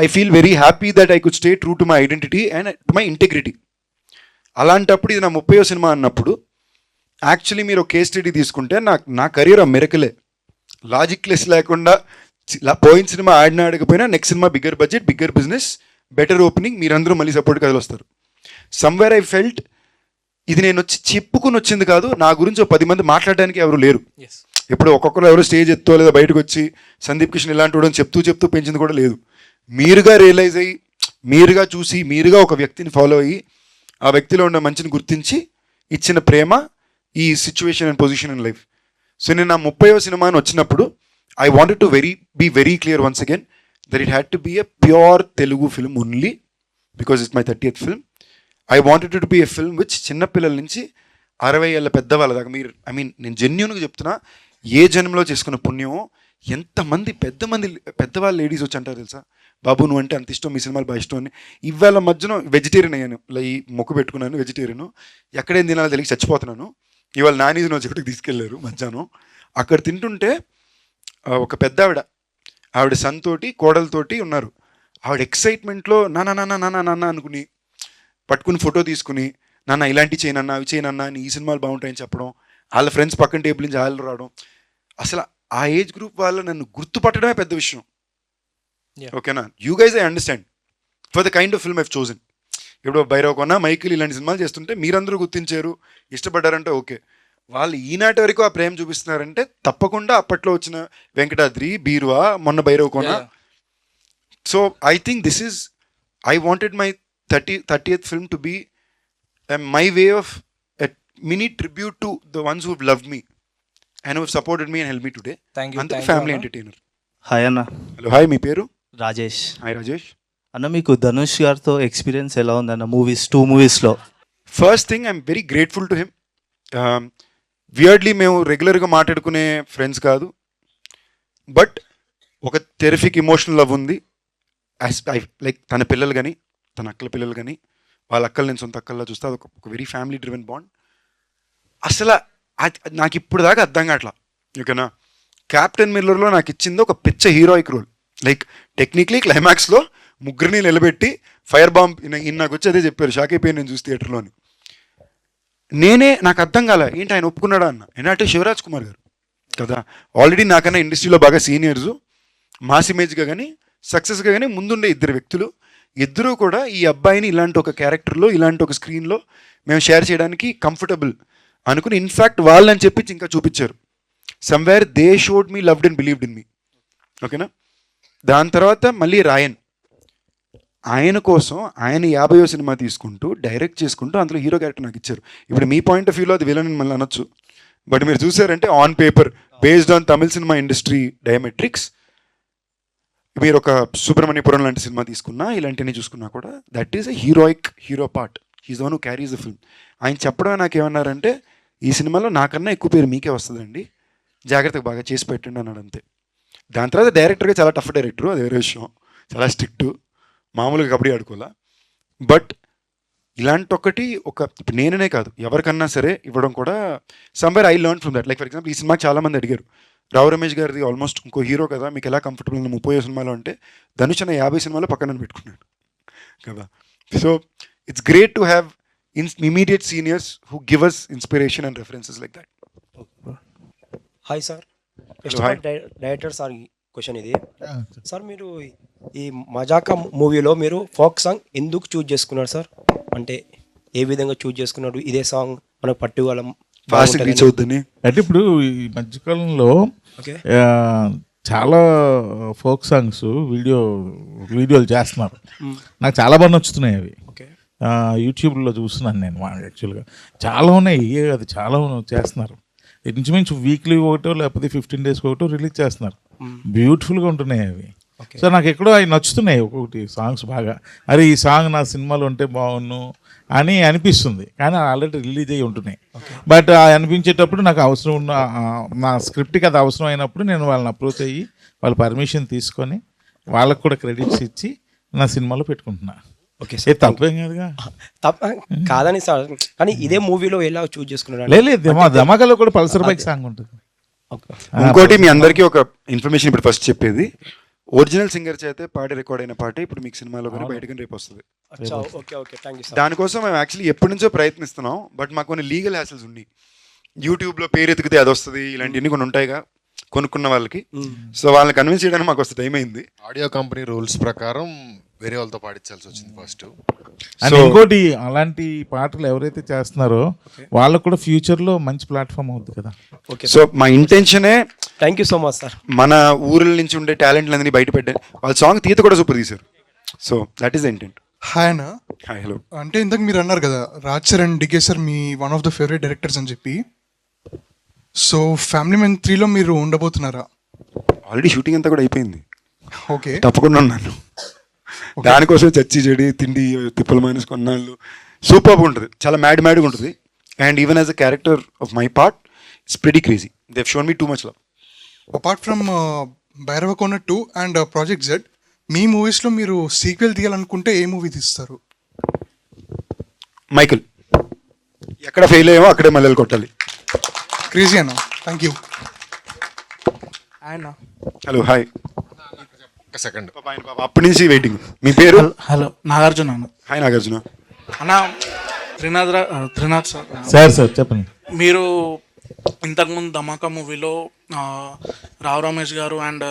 I feel very happy that I could stay true to my identity and to my integrity. అలాంటప్పుడు ఇది నా 30వ సినిమా అన్నప్పుడు యాక్చువల్లీ మీరు కేస్ స్టడీ తీసుకుంటే నా కెరీర్ ఆ మెరకలే, లాజిక్ లెస్ లేకుండా పోయిన సినిమా ఆడకపోయినా నెక్స్ట్ సినిమా bigger budget, bigger business, better opening, మీరందరూ మళ్ళీ సపోర్ట్ కథలు వస్తారు. సమ్వేర్ ఐ ఫెల్ట్ ఇది నేను వచ్చి చెప్పుకుని వచ్చింది కాదు, నా గురించి 10 మంది మాట్లాడడానికి ఎవరు లేరు. ఇప్పుడు ఒక్కొక్కరు ఎవరు స్టేజ్ ఎత్తో లేదా బయటకు వచ్చి సందీప్ కిషన్ ఇలాంటి వాడు చెప్తూ పెంచింది కూడా లేదు. మీరుగా రియలైజ్ అయ్యి, మీరుగా చూసి, మీరుగా ఒక వ్యక్తిని ఫాలో అయ్యి ఆ వ్యక్తిలో ఉన్న మంచిని గుర్తించి ఇచ్చిన ప్రేమ ఈ situation and position in life. So నేను నా 30వ సినిమా అని వచ్చినప్పుడు I wanted to be very clear once again that it had to be a pure Telugu film only because it's my 30th film. I wanted to be a film which చిన్నపిల్లల నుంచి 60 ఏళ్ళ పెద్దవాళ్ళ దాకా, మీరు నేను జెన్యూన్గా చెప్తున్నా, ఏ జన్మలో చేసుకున్న పుణ్యమో ఎంతమంది పెద్దవాళ్ళు లేడీస్ వచ్చి అంటారు తెలుసా, బాబు నువ్వు అంటే అంత ఇష్టం, మీ సినిమాలు బాగా ఇష్టం అని. ఇవాళ మధ్యన వెజిటేరియన్ అయ్యాను, ఈ మొక్కు పెట్టుకున్నాను వెజిటేరియన్, ఎక్కడేం తినాలో తెలిసి చచ్చిపోతున్నాను. ఇవాళ నాన్-వెజ్ ఒకటికి తీసుకెళ్లారు మధ్యాహ్నం, అక్కడ తింటుంటే ఒక పెద్ద ఆవిడ సన్ తోటి కోడలతోటి ఉన్నారు. ఆవిడ ఎక్సైట్మెంట్లో నాన్న అనుకుని పట్టుకుని ఫోటో తీసుకుని, నాన్న ఇలాంటివి చేయనన్నా అవి చేయనన్నా అని, ఈ సినిమాలు బాగుంటాయని చెప్పడం, వాళ్ళ ఫ్రెండ్స్ పక్కన టేబుల్ నుంచి వాళ్ళు రావడం. అసలు ఆ ఏజ్ గ్రూప్ వాళ్ళు నన్ను గుర్తుపట్టడమే పెద్ద విషయం. ఓకేనా, you guys I understand for the kind of film I've chosen. ఇప్పుడు భైరవ్ కొన్న, మైకిల్ ఇలాంటి సినిమాలు చేస్తుంటే మీరందరూ గుర్తించారు, ఇష్టపడ్డారంటే ఓకే. వాళ్ళు ఈనాటి వరకు ఆ ప్రేమ చూపిస్తున్నారంటే తప్పకుండా అప్పట్లో వచ్చిన వెంకటాద్రి, బీరువా, మొన్న భైరవ్ కొన. So I think this is, I wanted my 30th film to be my way of a mini tribute to the ones who have loved me and who have supported me and helped me today. Thank you. And the family entertainer. Hi అన్న. Hello, hi, మీ పేరు? Rajesh. Hi Rajesh. అన్న మీకు ధనుష్ గారితో experience ఎలా ఉందన్న movies, 2 మూవీస్లో? First thing I'm very grateful to him. Weirdly మేము రెగ్యులర్గా మాట్లాడుకునే ఫ్రెండ్స్ కాదు, బట్ ఒక టెరిఫిక్ ఇమోషనల్ లవ్ ఉంది. లైక్ తన పిల్లలు కానీ, తన అక్కల పిల్లలు కానీ, వాళ్ళ అక్కలు నేను సొంత అక్కల్లా చూస్తే అది ఒక వెరీ ఫ్యామిలీ డ్రివెన్ బాండ్. అసలు నాకు ఇప్పుడు దాకా అర్థం కావట్లా. ఓకేనా, క్యాప్టెన్ మిల్లర్లో నాకు ఇచ్చింది ఒక పిచ్చ హీరోయిక్ రోల్. లైక్ టెక్నికలీ క్లైమాక్స్లో ముగ్గురిని నిలబెట్టి ఫైర్ బాంబ్ నాకు వచ్చి అదే చెప్పారు, షాక్ అయిపోయి నేను చూసి థియేటర్లోని. నాకు అర్థం కాలే ఏంటి ఆయన ఒప్పుకున్నాడా అన్న. ఏంటంటే శివరాజ్ కుమార్ గారు కదా, ఆల్రెడీ నాకన్నా ఇండస్ట్రీలో బాగా సీనియర్స్, మాస్ ఇమేజ్గా కానీ సక్సెస్గా కానీ ముందుండే ఇద్దరు వ్యక్తులు, ఇద్దరూ కూడా ఈ అబ్బాయిని ఇలాంటి ఒక క్యారెక్టర్లో ఇలాంటి ఒక స్క్రీన్లో మేము షేర్ చేయడానికి కంఫర్టబుల్ అనుకుని ఇన్ఫ్యాక్ట్ వాళ్ళని చెప్పించి ఇంకా చూపించారు. Somewhere they showed me loved and believed in me. ఓకేనా. దాని తర్వాత మళ్ళీ రాయన్, ఆయన కోసం ఆయన 50వ సినిమా తీసుకుంటూ డైరెక్ట్ చేసుకుంటూ అందులో హీరో క్యారెక్టర్ నాకు ఇచ్చారు. ఇప్పుడు మీ పాయింట్ ఆఫ్ వ్యూలో అది విలన్ అని మళ్ళీ అనొచ్చు, బట్ మీరు చూసారంటే on paper based on Tamil సినిమా ఇండస్ట్రీ డయామెట్రిక్స్, మీరు ఒక సుబ్రహ్మణ్యపురం లాంటి సినిమా తీసుకున్నా ఇలాంటివన్నీ చూసుకున్నా కూడా that is a hero part. He's one who carries the film. ఆయన చెప్పడం నాకేమన్నారంటే ఈ సినిమాలో నాకన్నా ఎక్కువ పేరు మీకే వస్తుందండి, జాగ్రత్తగా బాగా చేసి పెట్టండి అన్నాడు అంతే. దాని తర్వాత డైరెక్టర్గా చాలా టఫ్ డైరెక్టరు, అది వేరే విషయం, చాలా స్ట్రిక్ట్, మామూలుగా కబడ్డీ ఆడుకోవాలా. బట్ ఇలాంటి ఒకటి ఇప్పుడు నేననే కాదు ఎవరికన్నా సరే ఇవ్వడం కూడా somewhere I learn from that. Like for example ఈ సినిమాకి చాలామంది అడిగారు, రావు రమేష్ గారిది ఆల్మోస్ట్ ఇంకో హీరో కదా, మీకు ఎలా కంఫర్టబుల్ 30 సినిమాలో అంటే ధనుష్ అన్న 50 సినిమాలో పక్కన పెట్టుకున్నాడు కదా. So it's great to have immediate seniors who give us inspiration and references like that. Hi sir, director sir question ఇది. సార్ మీరు ఈ మజాకా మూవీలో మీరు ఫోక్ సాంగ్ ఎందుకు చూజ్ చేసుకున్నారు సార్? అంటే ఏ విధంగా చూజ్ చేసుకున్నాడు? ఇదే సాంగ్ మనకు పట్టుకోగలం అంటే ఇప్పుడు ఈ మధ్యకాలంలో చాలా ఫోక్ సాంగ్స్ వీడియోలు చేస్తున్నారు, నాకు చాలా బాగా నచ్చుతున్నాయి అవి. యూట్యూబ్లో చూస్తున్నాను నేను యాక్చువల్గా, చాలా ఉన్నాయి, అది చాలా చేస్తున్నారు. ఇంచుమించు వీక్లీ ఒకటో లేకపోతే 15 days ఒకటో రిలీజ్ చేస్తున్నారు, బ్యూటిఫుల్గా ఉంటున్నాయి అవి. సో నాకు ఎక్కడో అవి నచ్చుతున్నాయి ఒక్కొక్కటి సాంగ్స్ బాగా. అరే ఈ సాంగ్ నా సినిమాలో ఉంటే బాగున్ను అని అనిపిస్తుంది, కానీ ఆల్రెడీ రిలీజ్ అయ్యి ఉంటున్నాయి. బట్ అనిపించేటప్పుడు నాకు అవసరం ఉన్న నా స్క్రిప్ట్కి అది అవసరం అయినప్పుడు నేను వాళ్ళని అప్రోచ్ అయ్యి వాళ్ళ పర్మిషన్ తీసుకొని వాళ్ళకు కూడా క్రెడిట్స్ ఇచ్చి నా సినిమాలో పెట్టుకుంటున్నా. ఓకే సార్, తప్పేం కాదుగా. కాదని సార్, కానీ ఇదే మూవీలో ఎలా చూజ్ చేసుకున్నారు? లేదు, ధమాకాలో కూడా పల్సర్ బైక్ సాంగ్ ఉంటుంది. ఇంకోటి మీ అందరికీ ఒక ఇన్ఫర్మేషన్ ఇప్పుడు ఫస్ట్ చెప్పేది, ఒరిజినల్ సింగర్ చేతే పాడి రికార్డ్ అయిన పాటే ఇప్పుడు మీకు సినిమాలో కానీ బయటకు రేపు వస్తుంది. దానికోసం మేము యాక్చువల్లీ ఎప్పటి నుంచో ప్రయత్నిస్తున్నాం, బట్ మాకు కొన్ని లీగల్ హ్యాసిల్స్ ఉన్నాయి. యూట్యూబ్లో పేరు ఎతికితే అది వస్తుంది, ఇలాంటివన్నీ కొన్ని ఉంటాయిగా కొనుక్కున్న వాళ్ళకి. సో వాళ్ళని కన్విన్స్ చేయడానికి మాకు వస్తే టైం అయింది. ఆడియో కంపెనీ రూల్స్ ప్రకారం వేరే వాళ్ళతో పాడించాల్సి వచ్చింది ఫస్ట్. అండ్ ఇంకోటి అలాంటి పాటలు ఎవరైతే చేస్తున్నారో వాళ్ళకు కూడా ఫ్యూచర్లో మంచి ప్లాట్ఫామ్ అవుతుంది కదా. సో మా ఇంటెన్షనే, thank you so much sir, మన ఊర్ల నుంచి ఉండే టాలెంట్లన్నీ బయట పెట్టారు. వాళ్ళ సాంగ్ తీత కూడా సూపర్ తీశారు. So that is the intent. Hi అన్న. Hi, hello. అంటే ఇంతకు మీరు అన్నారు కదా Raj Charan and DK sir మీ one of the favourite directors అని చెప్పి, సో ఫ్యామిలీ మ్యాన్ 3లో మీరు ఉండబోతున్నారా? ఆల్రెడీ షూటింగ్ అంతా కూడా అయిపోయింది. ఓకే, తప్పకుండా ఉన్నాను. దానికోసం చచ్చి చెడి తిండి తిప్పల మైనస్ కొన్నాళ్ళు సూపర్గా ఉంటుంది, చాలా మ్యాడ్గా ఉంటుంది. And even as a character of my part it's pretty crazy. They have shown me too much love. Apart from Bhairavakona 2 and project Z, మీ మూవీస్లో మీరు సీక్వెల్ తీయాలనుకుంటే ఏ మూవీ తీస్తారు? మైకిల్. ఎక్కడ ఫెయిల్ అయ్యామో అక్కడే మల్లెలు కొట్టాలి. క్రేజీ అన్న, thank you. Hello, hi. Second అప్పటి నుంచి వెయిటింగ్. మీ పేరు? హలో, నాగార్జున అన్న. హాయ్ నాగార్జున. అన్న త్రినాథ్ సార్ చెప్పండి. మీరు ఇంతకుముందు ధమాకా మూవీలో రావు రమేష్ గారు అండ్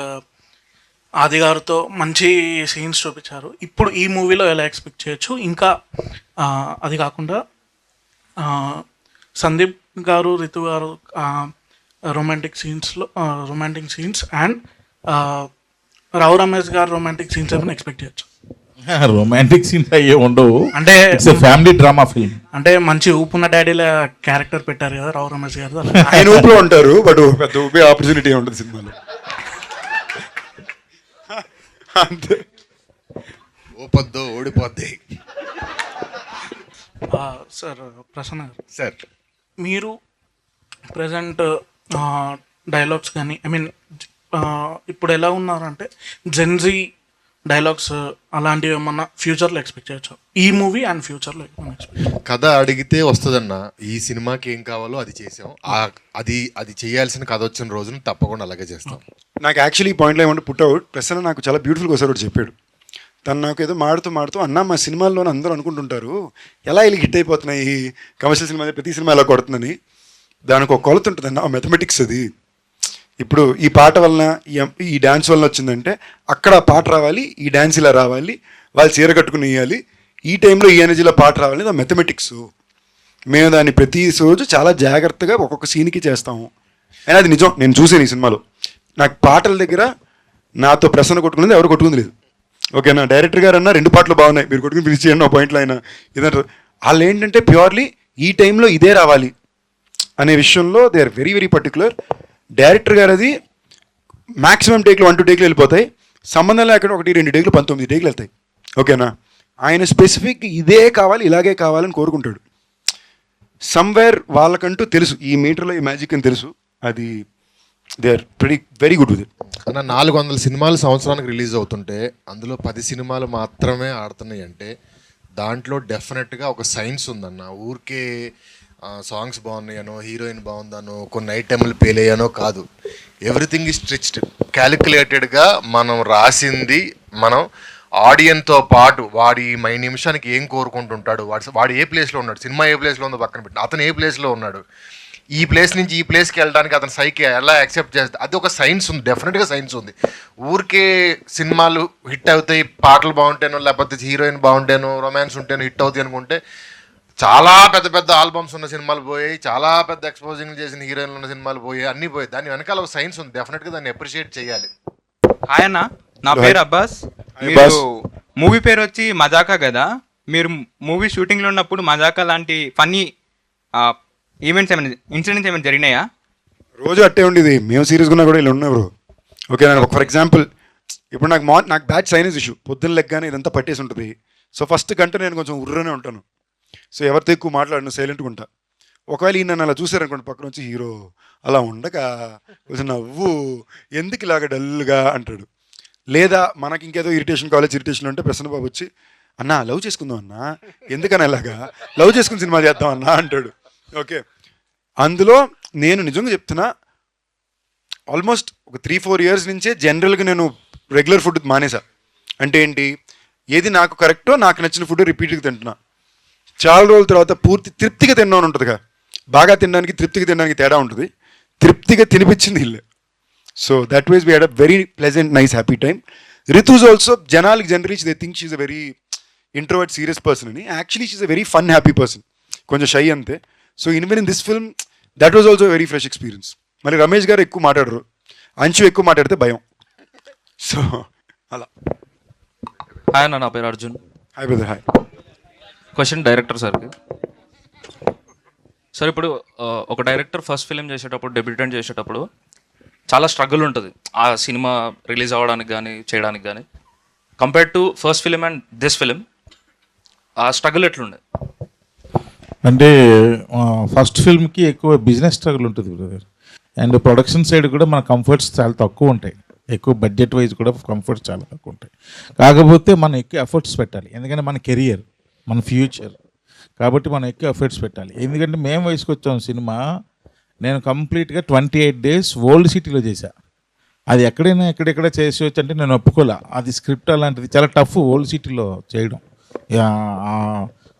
ఆది గారితో మంచి సీన్స్ చూపించారు. ఇప్పుడు ఈ మూవీలో ఎలా ఎక్స్పెక్ట్ చేయొచ్చు? ఇంకా అది కాకుండా సందీప్ గారు, రితు గారు romantic scenes and Rao Ramesh గారు రొమాంటిక్ సీన్స్ ఏమైనా ఎక్స్పెక్ట్ చేయొచ్చు? రొమాంటిక్ సీన్స్ అయ్యే ఉండవు, అంటే ఫ్యామిలీ డ్రామా ఫిల్మ్. అంటే మంచి ఊపున్న డాడీల క్యారెక్టర్ పెట్టారు కదా రావు రమేష్ గారు. ఆయన ఊపులో ఉంటారు, బట్ పెద్ద ఊపే ఆపర్చునిటీ ఉంటుంది సినిమాలో. అంతే, ఓపద్దో ఓడిపోద్ది. సార్ ప్రసన్న గారు, సార్ మీరు ప్రజెంట్ డైలాగ్స్ కానీ ఇప్పుడు ఎలా ఉన్నారంటే జెన్జీ డైలాగ్స్ అలాంటివి ఏమన్నా ఫ్యూచర్లో ఎక్స్పెక్ట్ చేయొచ్చు? ఈ మూవీ అండ్ ఫ్యూచర్లో కథ అడిగితే వస్తుందన్న. ఈ సినిమాకి ఏం కావాలో అది చేసాం. అది చేయాల్సిన కథ వచ్చిన రోజున తప్పకుండా అలాగే చేస్తాం. నాకు యాక్చువల్లీ ఈ పాయింట్లో ఏమంటే పుట్ అవుట్ ప్రసన్న నాకు చాలా బ్యూటిఫుల్గా ఒకసారి చెప్పాడు. తను నాకు ఏదో మాడుతూ అన్న మా సినిమాల్లోనే అందరూ అనుకుంటుంటారు ఎలా వీళ్ళు హిట్ అయిపోతున్నాయి కమర్షియల్ సినిమా ప్రతి సినిమా ఎలా కొడుతుందని. దానికి ఒక కొలత ఉంటుంది అన్న, మ్యాథమెటిక్స్ అది. ఇప్పుడు ఈ పాట వలన ఈ డ్యాన్స్ వలన వచ్చిందంటే అక్కడ ఆ పాట రావాలి, ఈ డ్యాన్స్ ఇలా రావాలి, వాళ్ళు చీర కట్టుకుని వేయాలి, ఈ టైంలో ఈ ఎనర్జీలో పాట రావాలి, అది మ్యాథమెటిక్స్. మేము దాన్ని ప్రతి రోజు చాలా జాగ్రత్తగా ఒక్కొక్క సీన్కి చేస్తాము. అయినా అది నిజం, నేను చూసాను ఈ సినిమాలో. నాకు పాటల దగ్గర నాతో ప్రసన్న కొట్టుకునేది ఎవరు కొట్టుకుంది లేదు. ఓకేనా, డైరెక్టర్ గారు అన్న 2 పాటలు బాగున్నాయి, మీరు కొట్టుకుని ఫినిష్ చేయండి, ఒక పాయింట్లో అయినా ఇదంటారు. వాళ్ళు ఏంటంటే ప్యూర్లీ ఈ టైంలో ఇదే రావాలి అనే విషయంలో they are very very particular. Director గారు అది మ్యాక్సిమం టేక్లు 1-2 టేక్లు వెళ్ళిపోతాయి, సంబంధం లేకుండా 1-2 టేక్లు 19 టేక్లు వెళ్తాయి. ఓకేనా, ఆయన స్పెసిఫిక్ ఇదే కావాలి ఇలాగే కావాలని కోరుకుంటాడు. సమ్వేర్ వాళ్ళకంటూ తెలుసు ఈ మీటర్లో ఈ మ్యాజిక్ అని తెలుసు. అది they are very good with it. అన్న 400 సినిమాలు సంవత్సరానికి రిలీజ్ అవుతుంటే అందులో 10 సినిమాలు మాత్రమే ఆడుతున్నాయి అంటే దాంట్లో డెఫినెట్గా ఒక సైన్స్ ఉందన్న. ఊరికే సాంగ్స్ బాగున్నాయనో, హీరోయిన్ బాగుందనో, కొన్ని ఐటెంలు పేలయ్యానో కాదు. ఎవ్రీథింగ్ ఈజ్ స్ట్రిచ్డ్, క్యాలిక్యులేటెడ్గా మనం రాసింది. మనం ఆడియన్తో పాటు వాడి నిమిషానికి ఏం కోరుకుంటుంటాడు, వాడు ఏ ప్లేస్లో ఉన్నాడు, సినిమా ఏ ప్లేస్లో ఉందో పక్కన పెట్టి అతను ఏ ప్లేస్లో ఉన్నాడు, ఈ ప్లేస్ నుంచి ఈ ప్లేస్కి వెళ్ళడానికి అతను సైకి ఎలా యాక్సెప్ట్ చేస్తుంది, అది ఒక సైన్స్ ఉంది, డెఫినెట్గా సైన్స్ ఉంది. ఊరికే సినిమాలు హిట్ అవుతాయి, పాటలు బాగుంటేనో లేకపోతే హీరోయిన్ బాగుంటేనో రొమాన్స్ ఉంటేనో హిట్ అవుతాయి అనుకుంటే చాలా పెద్ద పెద్ద ఆల్బమ్స్ ఉన్న సినిమాలు పోయాయి, చాలా పెద్ద ఎక్స్పోజింగ్ చేసిన హీరోయిన్లు ఉన్న సినిమాలు పోయాయి, అన్నీ పోయాయి. దాని వెనకాల ఒక సైన్స్ ఉంది, డెఫినెట్గా దాన్ని అప్రిషియేట్ చేయాలి. హాయ్ అన్న, నా పేరు అబ్బాస్. మీరు మూవీ పేరు వచ్చి మజాకా కదా, మీరు మూవీ షూటింగ్లో ఉన్నప్పుడు మజాకా లాంటి ఫన్నీ ఈవెంట్స్ ఏమైనా ఇన్సిడెంట్స్ ఏమైనా జరిగినాయా? రోజు అట్టే ఉండేది, మేము సీరియస్గా ఉన్నా కూడా ఇలా ఉన్నారు. ఓకేనా, ఫర్ ఎగ్జాంపుల్ ఇప్పుడు నాకు బ్యాచ్ సైనస్ ఇష్యూ, పొద్దున్న లెగ్గానే ఇదంతా పట్టేసి ఉంటుంది. సో ఫస్ట్ గంట నేను కొంచెం ఉర్రనే ఉంటాను. సో ఎవరితో ఎక్కువ మాట్లాడను, సైలెంట్గా ఉంటా. ఒకవేళ ఈయన నన్ను అలా చూసారనుకోండి, పక్కన నుంచి హీరో అలా ఉండక కొంచెం నవ్వు, ఎందుకు ఇలాగ డల్గా అంటాడు. లేదా మనకి ఇంకేదో కాలేజ్ ఇరిటేషన్ ఉంటే ప్రసన్న బాబు వచ్చి అన్నా లవ్ చేసుకుందాం అన్నా, ఎందుకన్నా ఇలాగా లవ్ చేసుకుని సినిమా చేద్దాం అన్నా అంటాడు. ఓకే, అందులో నేను నిజంగా చెప్తున్నా, ఆల్మోస్ట్ ఒక 3-4 ఇయర్స్ నుంచే జనరల్గా నేను రెగ్యులర్ ఫుడ్ మానేసా. అంటే ఏంటి, ఏది నాకు కరెక్టో నాకు నచ్చిన ఫుడ్ రిపీట్గా తింటున్నా. చాలా రోజుల తర్వాత పూర్తి తృప్తిగా తిన్నాను ఉంటుందిగా, బాగా తినడానికి తృప్తిగా తినడానికి తేడా ఉంటుంది. తృప్తిగా తినిపించింది ఇల్లు. So that wise we had a very pleasant nice happy time. Ritu's also జనాలకి generally they think she's a very introvert serious person అని. Actually she's a very fun happy person, కొంచెం షై అంతే. So even in this film that was also very fresh experience. మరి రమేష్ గారు ఎక్కువ మాట్లాడరు, అంచు ఎక్కువ మాట్లాడితే భయం. సో అలా. హాయ్ అన్న, నా పేరు Arjun. Hi brother. Hi. Question director సార్కి. సార్ ఇప్పుడు ఒక డైరెక్టర్ ఫస్ట్ ఫిలిం చేసేటప్పుడు, డెబ్యూటెంట్ చేసేటప్పుడు చాలా స్ట్రగుల్ ఉంటుంది ఆ సినిమా రిలీజ్ అవ్వడానికి కానీ చేయడానికి కానీ. Compare to first film and this film, ఆ స్ట్రగుల్ ఎట్లుండే? అంటే ఫస్ట్ ఫిల్మ్కి ఎక్కువ బిజినెస్ స్ట్రగుల్ ఉంటుంది బ్రదర్. అండ్ ప్రొడక్షన్ సైడ్ కూడా మన కంఫర్ట్స్ చాలా తక్కువ ఉంటాయి, ఎక్కువ బడ్జెట్ వైజ్ కూడా కంఫర్ట్స్ చాలా తక్కువ ఉంటాయి. కాకపోతే మనం ఎక్కువ ఎఫర్ట్స్ పెట్టాలి, ఎందుకంటే మన కెరియర్, మన ఫ్యూచర్, కాబట్టి మనం ఎక్కువ ఎఫర్ట్స్ పెట్టాలి. ఎందుకంటే మేము వయసుకు వచ్చాం సినిమా, నేను కంప్లీట్గా 28 days ఓల్డ్ సిటీలో చేశా. అది ఎక్కడెక్కడ చేసేవచ్చు అంటే నేను ఒప్పుకోలే. అది స్క్రిప్ట్ అలాంటిది చాలా టఫ్ ఓల్డ్ సిటీలో చేయడం.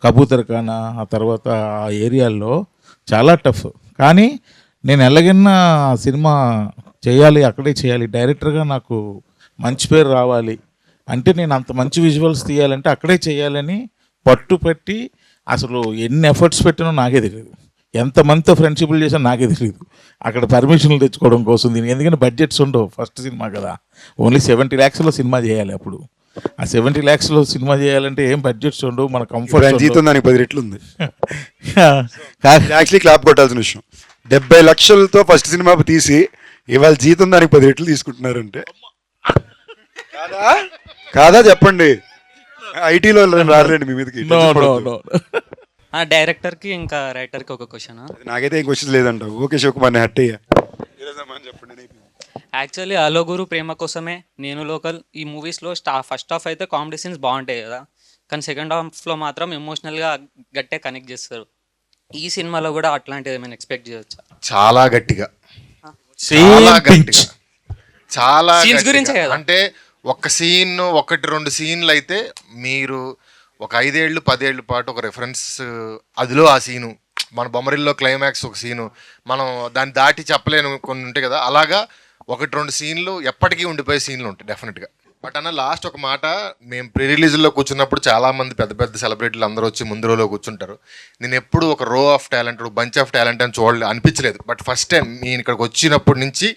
కబూతర్ ఖానా ఆ తర్వాత ఆ ఏరియాల్లో చాలా టఫ్. కానీ నేను ఎలాగైనా సినిమా చేయాలి, అక్కడే చేయాలి, డైరెక్టర్గా నాకు మంచి పేరు రావాలి అంటే, నేను అంత మంచి విజువల్స్ తీయాలంటే అక్కడే చేయాలని పట్టుపట్టి అసలు ఎన్ని ఎఫర్ట్స్ పెట్టినో నాకే తెలియదు, ఎంతమందితో ఫ్రెండ్షిప్లు చేసినా నాకే తెలియదు. అక్కడ పర్మిషన్లు తెచ్చుకోవడం కోసం దీనికి, ఎందుకంటే బడ్జెట్స్ ఉండవు, ఫస్ట్ సినిమా కదా, ఓన్లీ 70 lakhsలో సినిమా చేయాలి. అప్పుడు ఆ 70 lakhsలో సినిమా చేయాలంటే ఏం బడ్జెట్స్ ఉండవు, మన కంఫర్ట్. జీతం దానికి 10 రెట్లు ఉంది. యాక్చువల్లీ క్లాప్ కొట్టాల్సిన విషయం, 70 లక్షలతో ఫస్ట్ సినిమా తీసి ఇవాళ జీతం దానికి 10 రెట్లు తీసుకుంటున్నారంటే కాదా చెప్పండి. ఐటీలో రారండి మీ మీదకి. డైరెక్టర్కి ఇంకా రైటర్కి ఒక క్వశ్చన్. నాకైతే ఏం క్వశ్చన్ లేదంట. ఓకే శివకుమార్ హట్ అయ్యా. చెప్పండి. యాక్చువల్లీ అలో గురు ప్రేమ కోసమే, నేను లోకల్, ఈ మూవీస్లో ఫస్ట్ హాఫ్ అయితే కామెడీ సీన్స్ బాగుంటాయి కదా, కానీ సెకండ్ హాఫ్లో మాత్రం ఎమోషనల్గా గట్టే కనెక్ట్ చేస్తారు. ఈ సినిమాలో కూడా అట్లాంటిది ఏమైనా ఎక్స్పెక్ట్ చేయొచ్చా? చాలా గట్టిగా, చాలా సీన్స్ గురించి అంటే ఒక సీన్ 1-2 సీన్లు అయితే మీరు ఒక 5 ఏళ్ళు 10 ఏళ్ళ పాటు ఒక రెఫరెన్స్, అదిలో ఆ సీను, మన బొమ్మరిల్లో క్లైమాక్స్ ఒక సీను, మనం దాన్ని దాటి చెప్పలేను కొన్ని ఉంటాయి కదా, అలాగా 1-2 సీన్లు ఎప్పటికీ ఉండిపోయే సీన్లు ఉంటాయి డెఫినెట్గా. బట్ అన్న లాస్ట్ ఒక మాట, మేము ప్రీ రిలీజ్లో కూర్చున్నప్పుడు చాలామంది పెద్ద పెద్ద సెలబ్రిటీలు అందరూ వచ్చి ముందు రోలో కూర్చుంటారు. నేను ఎప్పుడు ఒక రో of talent, bunch of talent అని అనిపించలేదు. బట్ ఫస్ట్ టైం నేను ఇక్కడికి వచ్చినప్పటి నుంచి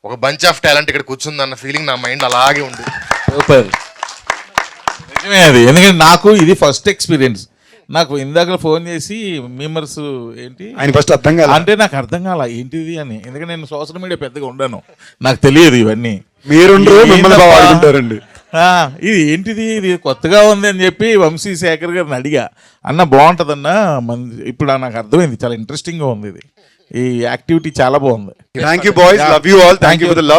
ఒక బంచ్ ఆఫ్ టాలెంట్ ఇక్కడ కూర్చుందన్న ఫీలింగ్ నా మైండ్ అలాగే ఉంది. సూపర్, నిజమే అది. ఎందుకంటే నాకు ఇది ఫస్ట్ ఎక్స్పీరియన్స్. నాకు ఇందాక ఫోన్ చేసి మెంబర్స్ ఏంటి ఆయన ఫస్ట్ అర్థం కాల అంటే నాకు అర్థం కాల ఏంటిది అని. ఎందుకంటే నేను సోషల్ మీడియా పెద్దగా ఉండను, నాకు తెలియదు ఇవన్నీ. మీరుండ్రు మిమ్మల్ని బాగా వాడుకుంటారండి. ఇది ఏంటిది, ఇది కొత్తగా ఉంది అని చెప్పి వంశీ శేఖర్ గారిని అడిగా, అన్న బాగుంటుందన్న ఇప్పుడు నాకు అర్థమైంది, చాలా ఇంట్రెస్టింగ్గా ఉంది ఇది, ఈ యాక్టివిటీ చాలా బాగుంది. Thank you boys, love you all, thank you for the love.